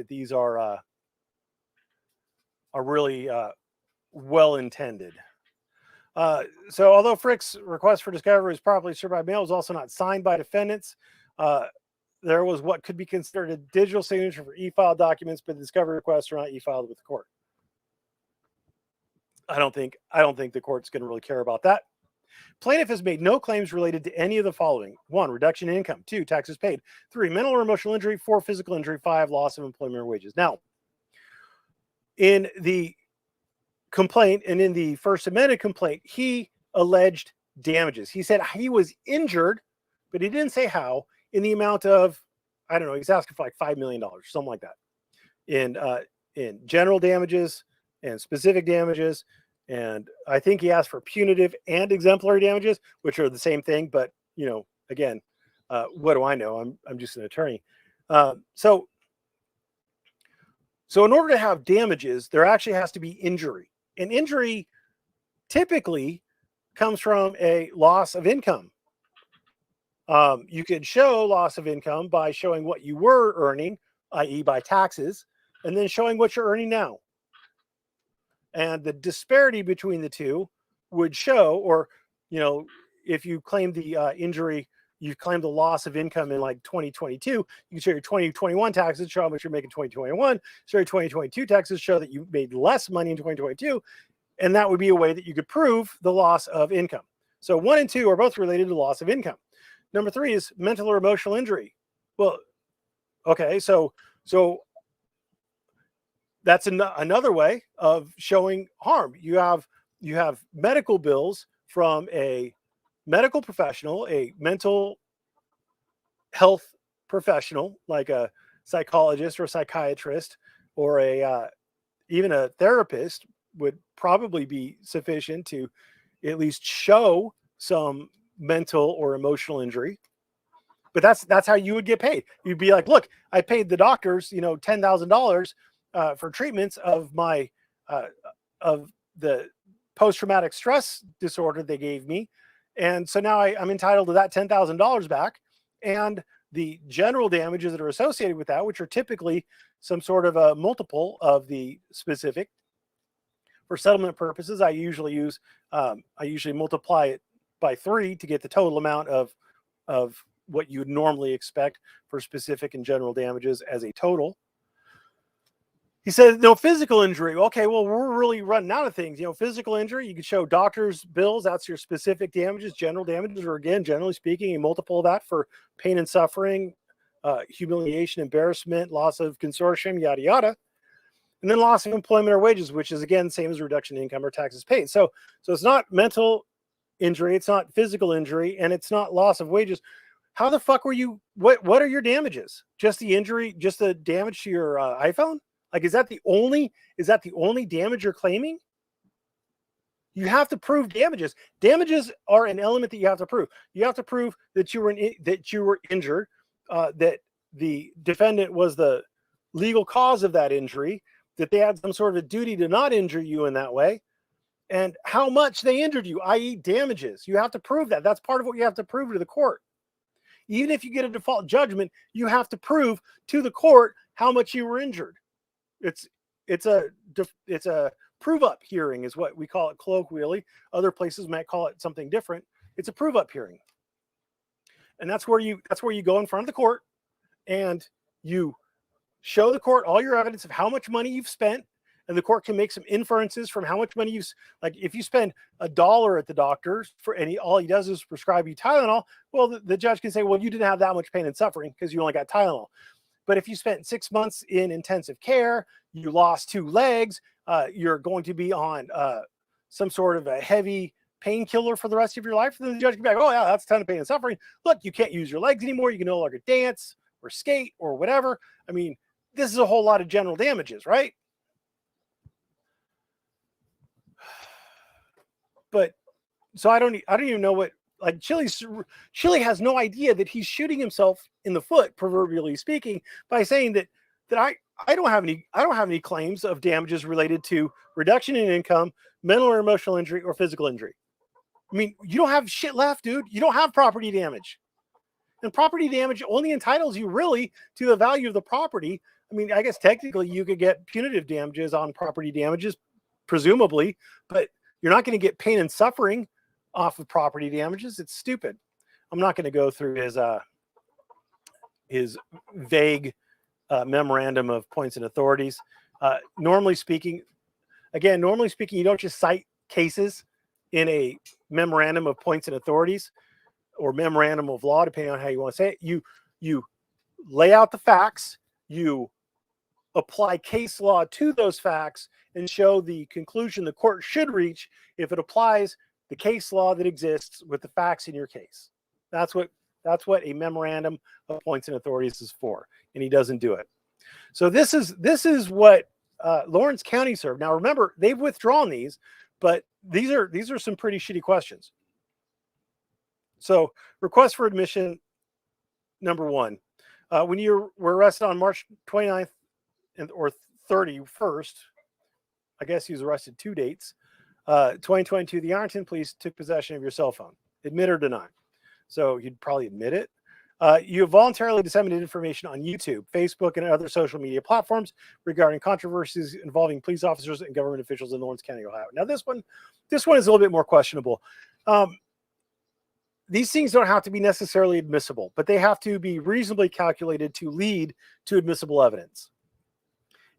these are really well intended. So although Frick's request for discovery was properly served by mail, it was also not signed by defendants. There was what could be considered a digital signature for e-filed documents, but the discovery requests are not e-filed with the court. I don't think the court's going to really care about that. Plaintiff has made no claims related to any of the following: 1, reduction in income; 2, taxes paid; 3, mental or emotional injury; 4, physical injury; 5, loss of employment or wages. Now, in the complaint and in the first amended complaint, he alleged damages. He said he was injured, but he didn't say how, in the amount of, I don't know, he's asking for like $5 million, something like that, in general damages and specific damages. And I think he asked for punitive and exemplary damages, which are the same thing. But, you know, again, what do I know? I'm just an attorney. So in order to have damages, there actually has to be injury. And injury typically comes from a loss of income. You could show loss of income by showing what you were earning, i.e. by taxes, and then showing what you're earning now. And the disparity between the two would show, or, you know, if you claim the injury, you claim the loss of income in like 2022, you can show your 2021 taxes, show how much you're making in 2021, show your 2022 taxes, show that you made less money in 2022. And that would be a way that you could prove the loss of income. So 1 and 2 are both related to loss of income. Number 3 is mental or emotional injury. Well, okay, so that's another way of showing harm. You have medical bills from a medical professional, a mental health professional, like a psychologist or a psychiatrist, or even a therapist would probably be sufficient to at least show some mental or emotional injury. But that's how you would get paid. You'd be like, look, I paid the doctors, you know, $10,000 for treatments of my of the post-traumatic stress disorder they gave me, and so now I'm entitled to that $10,000 back, and the general damages that are associated with that, which are typically some sort of a multiple of the specific. For settlement purposes, I usually multiply it by 3 to get the total amount of what you would normally expect for specific and general damages as a total. He said, no physical injury. Okay, well, we're really running out of things. You know, physical injury, you can show doctor's bills. That's your specific damages. General damages are, again, generally speaking, a multiple of that for pain and suffering, humiliation, embarrassment, loss of consortium, yada, yada. And then loss of employment or wages, which is, again, same as reduction in income or taxes paid. So it's not mental injury. It's not physical injury. And it's not loss of wages. How the fuck were you? What are your damages? Just the injury, just the damage to your iPhone? Like, is that the only damage you're claiming? You have to prove damages. Damages are an element that you have to prove. You have to prove that you were injured, that the defendant was the legal cause of that injury, that they had some sort of a duty to not injure you in that way, and how much they injured you, i.e. damages. You have to prove that. That's part of what you have to prove to the court. Even if you get a default judgment, you have to prove to the court how much you were injured. It's a prove up hearing is what we call it colloquially. Other places might call it something different. It's a prove up hearing. And that's where you go in front of the court and you show the court all your evidence of how much money you've spent, and the court can make some inferences from how much money you've, like if you spend $1 at the doctor all he does is prescribe you Tylenol, well, the judge can say, well, you didn't have that much pain and suffering because you only got Tylenol. But if you spent 6 months in intensive care, you lost 2 legs, you're going to be on some sort of a heavy painkiller for the rest of your life, then the judge can be like, oh yeah, that's a ton of pain and suffering. Look, you can't use your legs anymore. You can no longer dance or skate or whatever. I mean, this is a whole lot of general damages, right? But so I don't even know what, like Chille has no idea that he's shooting himself in the foot, proverbially speaking, by saying that I don't have any claims of damages related to reduction in income, mental or emotional injury, or physical injury. I mean, you don't have shit left, dude. You don't have property damage. And property damage only entitles you really to the value of the property. I mean, I guess technically you could get punitive damages on property damages, presumably, but you're not going to get pain and suffering off of property damages. It's stupid. I'm not going to go through his vague memorandum of points and authorities. Normally speaking, you don't just cite cases in a memorandum of points and authorities or memorandum of law, depending on how you want to say it. You lay out the facts, you apply case law to those facts, and show the conclusion the court should reach if it applies the case law that exists with the facts in your case. That's what a memorandum of points and authorities is for, and he doesn't do it. So this is what Lawrence County served. Now remember, they've withdrawn these, but these are some pretty shitty questions. So request for admission number 1. When you were arrested on March 29th or 31st, I guess he was arrested 2 dates, 2022, the Ironton police took possession of your cell phone. Admit or deny? So you'd probably admit it. You have voluntarily disseminated information on YouTube, Facebook, and other social media platforms regarding controversies involving police officers and government officials in Lawrence County, Ohio. Now, this one is a little bit more questionable. These things don't have to be necessarily admissible, but they have to be reasonably calculated to lead to admissible evidence.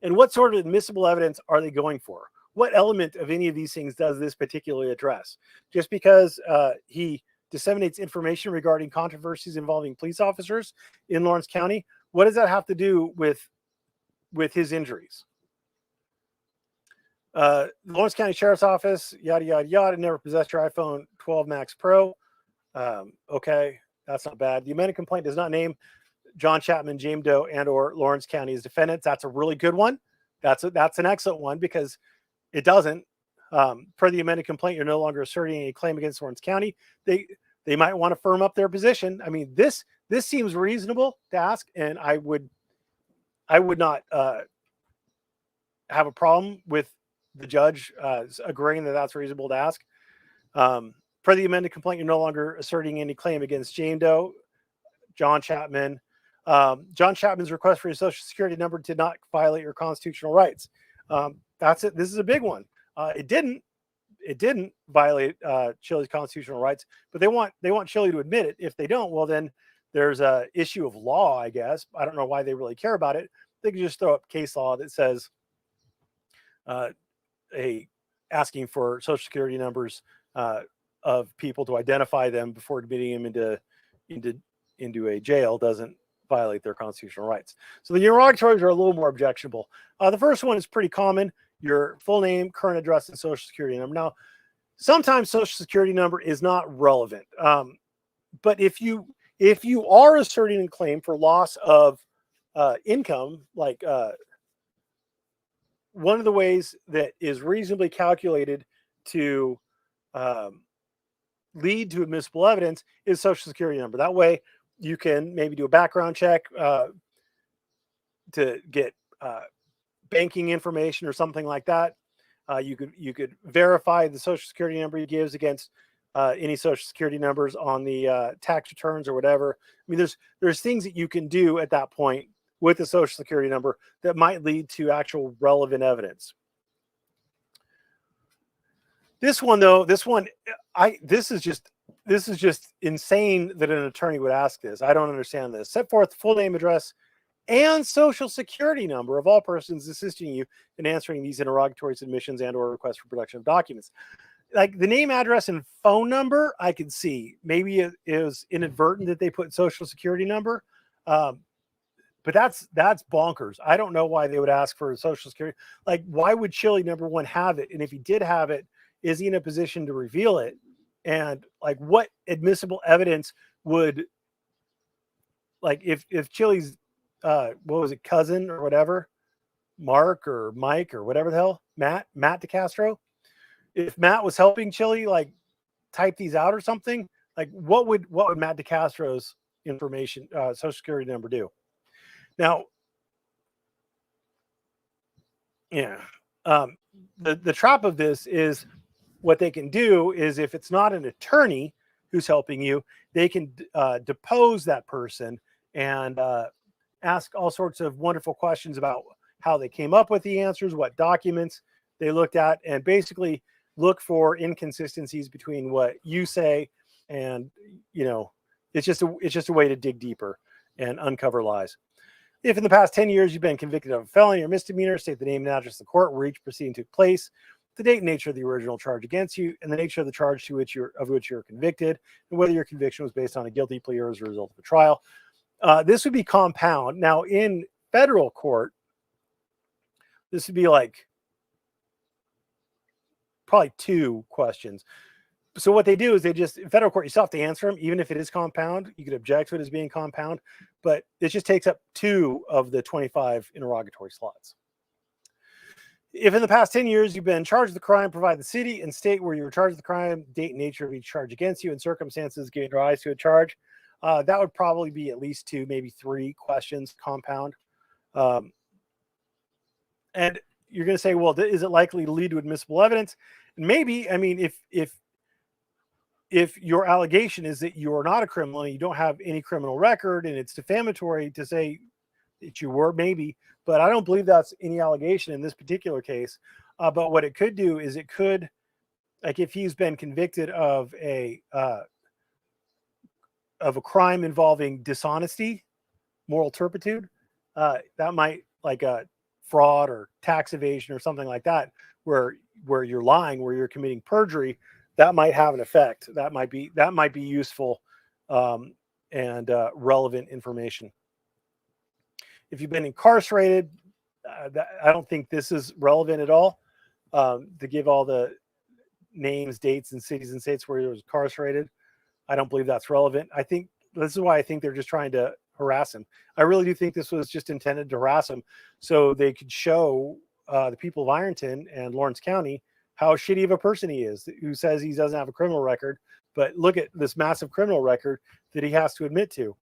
And what sort of admissible evidence are they going for? What element of any of these things does this particularly address? Just because he disseminates information regarding controversies involving police officers in Lawrence County, what does that have to do with his injuries? Lawrence County Sheriff's Office, yada, yada, yada, never possessed your iPhone 12 Max Pro. Okay, that's not bad. The amended complaint does not name John Chapman, James Doe, and or Lawrence County as defendants. That's a really good one. That's an excellent one because it doesn't. Per the amended complaint, you're no longer asserting any claim against Lawrence County. They might want to firm up their position. I mean, this seems reasonable to ask, and I would not have a problem with the judge agreeing that that's reasonable to ask. Per the amended complaint, you're no longer asserting any claim against James Doe, John Chapman. John Chapman's request for your social security number did not violate your constitutional rights. That's it. This is a big one. It didn't violate Chille's constitutional rights, but they want Chille to admit it. If they don't, well, then there's a issue of law, I guess. I don't know why they really care about it. They can just throw up case law that says asking for social security numbers of people to identify them before admitting them into a jail doesn't violate their constitutional rights. So the interrogatories are a little more objectionable. The first one is pretty common. Your full name, current address, and social security number. Now, sometimes social security number is not relevant. But if you are asserting a claim for loss of income, like one of the ways that is reasonably calculated to lead to admissible evidence is social security number. That way you can maybe do a background check to get banking information or something like that. You could verify the social security number he gives against any social security numbers on the tax returns or whatever. I mean, there's things that you can do at that point with the social security number that might lead to actual relevant evidence. This one though, this is just insane that an attorney would ask this. I don't understand this. Set forth full name, address, and social security number of all persons assisting you in answering these interrogatory submissions and or requests for production of documents. Like the name, address, and phone number, I could see. Maybe it was inadvertent that they put social security number. But that's bonkers. I don't know why they would ask for a social security. Like, why would Chille, number one, have it? And if he did have it, is he in a position to reveal it? And like, what admissible evidence would, like, if Chille's what was it, cousin or whatever, Mark or Mike or whatever the hell, Matt Decastro, if Matt was helping Chille like type these out or something, like what would Matt Decastro's information, social security number do? Now, yeah, the trap of this is what they can do is if it's not an attorney who's helping you, they can depose that person and ask all sorts of wonderful questions about how they came up with the answers, what documents they looked at, and basically look for inconsistencies between what you say and, it's just a way to dig deeper and uncover lies. If in the past 10 years you've been convicted of a felony or misdemeanor, state the name and address of the court where each proceeding took place, the date and nature of the original charge against you, and the nature of the charge of which you're convicted, and whether your conviction was based on a guilty plea or as a result of a trial. This would be compound. Now, in federal court, this would be like probably 2 questions. So what they do is in federal court, you still have to answer them, even if it is compound. You could object to it as being compound, but it just takes up 2 of the 25 interrogatory slots. If in the past 10 years you've been charged with the crime, provide the city and state where you were charged with the crime, date and nature of each charge against you, and circumstances giving rise to a charge. That would probably be at least 2, maybe 3 questions, compound. And you're going to say, well, is it likely to lead to admissible evidence? And maybe, I mean, if your allegation is that you are not a criminal and you don't have any criminal record and it's defamatory to say that you were, maybe, but I don't believe that's any allegation in this particular case. But what it could do is it could, like if he's been convicted of a crime involving dishonesty, moral turpitude, that might, like a fraud or tax evasion or something like that, where you're lying, where you're committing perjury, that might have an effect. That might be useful and relevant information. If you've been incarcerated, I don't think this is relevant at all, to give all the names, dates, and cities and states where he was incarcerated. I don't believe that's relevant. I think this is why I think they're just trying to harass him. I really do think this was just intended to harass him so they could show the people of Ironton and Lawrence County how shitty of a person he is, who says he doesn't have a criminal record, but look at this massive criminal record that he has to admit to.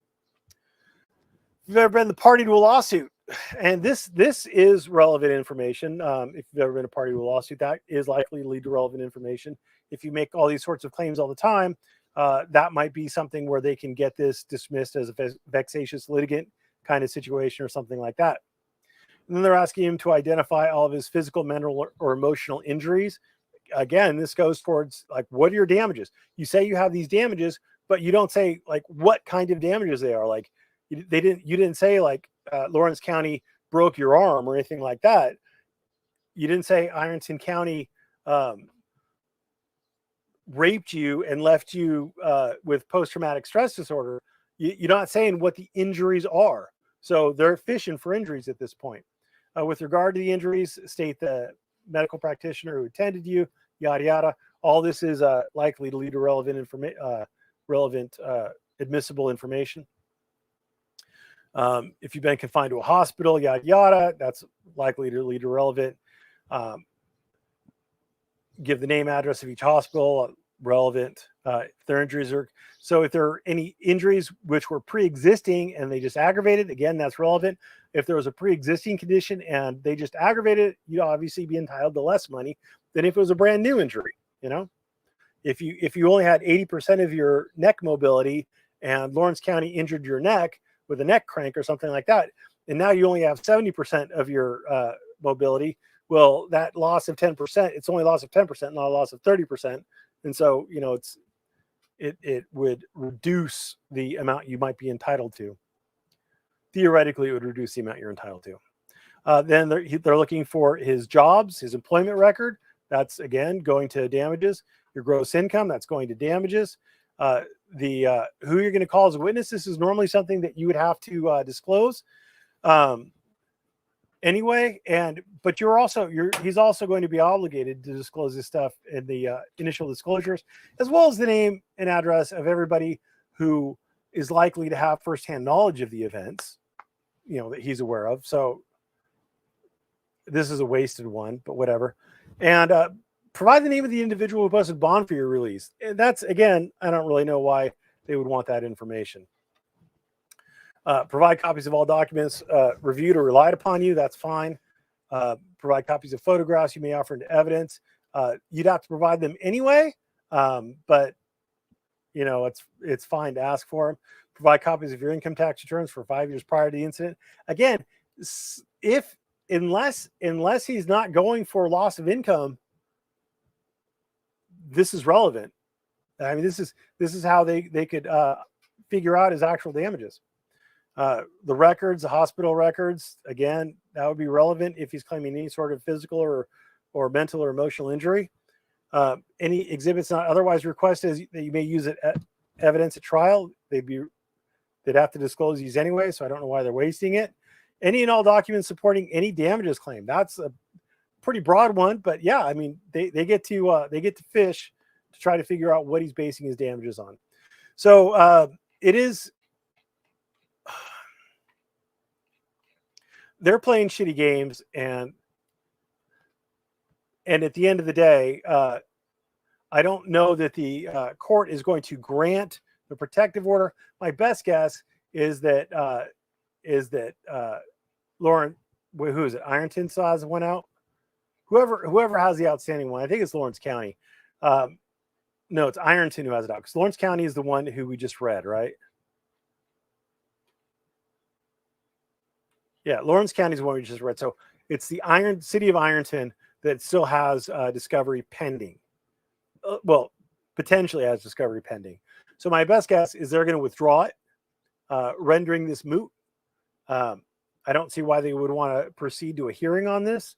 If you've ever been the party to a lawsuit, and this is relevant information. If you've ever been a party to a lawsuit, that is likely to lead to relevant information. If you make all these sorts of claims all the time, that might be something where they can get this dismissed as a vexatious litigant kind of situation or something like that. And then they're asking him to identify all of his physical, mental, or emotional injuries. Again, this goes towards, like, what are your damages? You say you have these damages, but you don't say, like, what kind of damages they are. Like, you didn't say, like, Lawrence County broke your arm or anything like that. You didn't say Ironton County raped you and left you with post-traumatic stress disorder. You're not saying what the injuries are. So they're fishing for injuries at this point. With regard to the injuries, state the medical practitioner who attended you, yada, yada. All this is likely to lead to relevant admissible information. If you've been confined to a hospital, yada, yada, that's likely to lead to relevant. Give the name, address of each hospital, relevant. If their injuries are, so if there are any injuries which were pre-existing and they just aggravated, again, that's relevant. If there was a pre-existing condition and they just aggravated it, you'd obviously be entitled to less money than if it was a brand new injury. If you only had 80% of your neck mobility and Lawrence County injured your neck with a neck crank or something like that, and now you only have 70% of your mobility, well, that loss of 10%, it's only a loss of 10%, not a loss of 30%. And so, it would reduce the amount you might be entitled to. Theoretically, it would reduce the amount you're entitled to. Then they're looking for his jobs, his employment record. That's, again, going to damages. Your gross income, that's going to damages. Who you're going to call as a witness, this is normally something that you would have to disclose anyway. But he's also going to be obligated to disclose this stuff in the initial disclosures, as well as the name and address of everybody who is likely to have firsthand knowledge of the events, that he's aware of. So this is a wasted one, but whatever. And provide the name of the individual who posted bond for your release. And that's, again, I don't really know why they would want that information. Provide copies of all documents reviewed or relied upon you. That's fine. Provide copies of photographs you may offer into evidence. You'd have to provide them anyway, but you know, it's fine to ask for them. Provide copies of your income tax returns for 5 years prior to the incident. Again, unless he's not going for loss of income, this is relevant. I mean, this is how they could figure out his actual damages. The records, the hospital records, again, that would be relevant if he's claiming any sort of physical or mental or emotional injury. Any exhibits not otherwise requested that you may use it at evidence at trial, they'd have to disclose these anyway, so I don't know why they're wasting it. Any and all documents supporting any damages claim. That's a pretty broad one, but yeah, I mean, they get to fish to try to figure out what he's basing his damages on. So it is. They're playing shitty games, and at the end of the day, I don't know that the court is going to grant the protective order. My best guess is that Lauren, who is it? Ironton still has one out. Whoever has the outstanding one, I think it's Lawrence County. No, it's Ironton who has it out, because Lawrence County is the one who we just read, right? Yeah, Lawrence County is the one we just read. So it's the city of Ironton that still has discovery pending. Well, potentially has discovery pending. So my best guess is they're going to withdraw it, rendering this moot. I don't see why they would want to proceed to a hearing on this.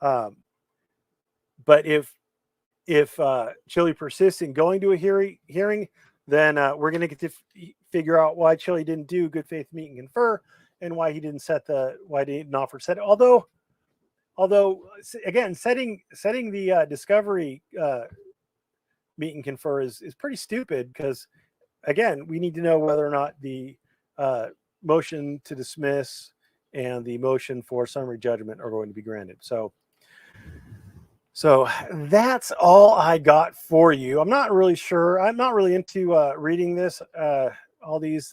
But if Chille persists in going to a hearing, then we're going to get to figure out why Chille didn't do good faith meet and confer, and why he didn't why he didn't offer set. Although again, setting the discovery meet and confer is pretty stupid, because again, we need to know whether or not the motion to dismiss and the motion for summary judgment are going to be granted. So that's all I got for you. I'm not really sure. I'm not really into reading this. All these,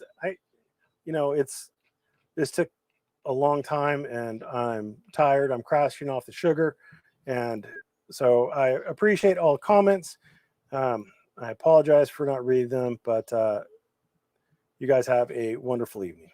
this took a long time, and I'm tired. I'm crashing off the sugar, and so I appreciate all the comments. I apologize for not reading them, but you guys have a wonderful evening.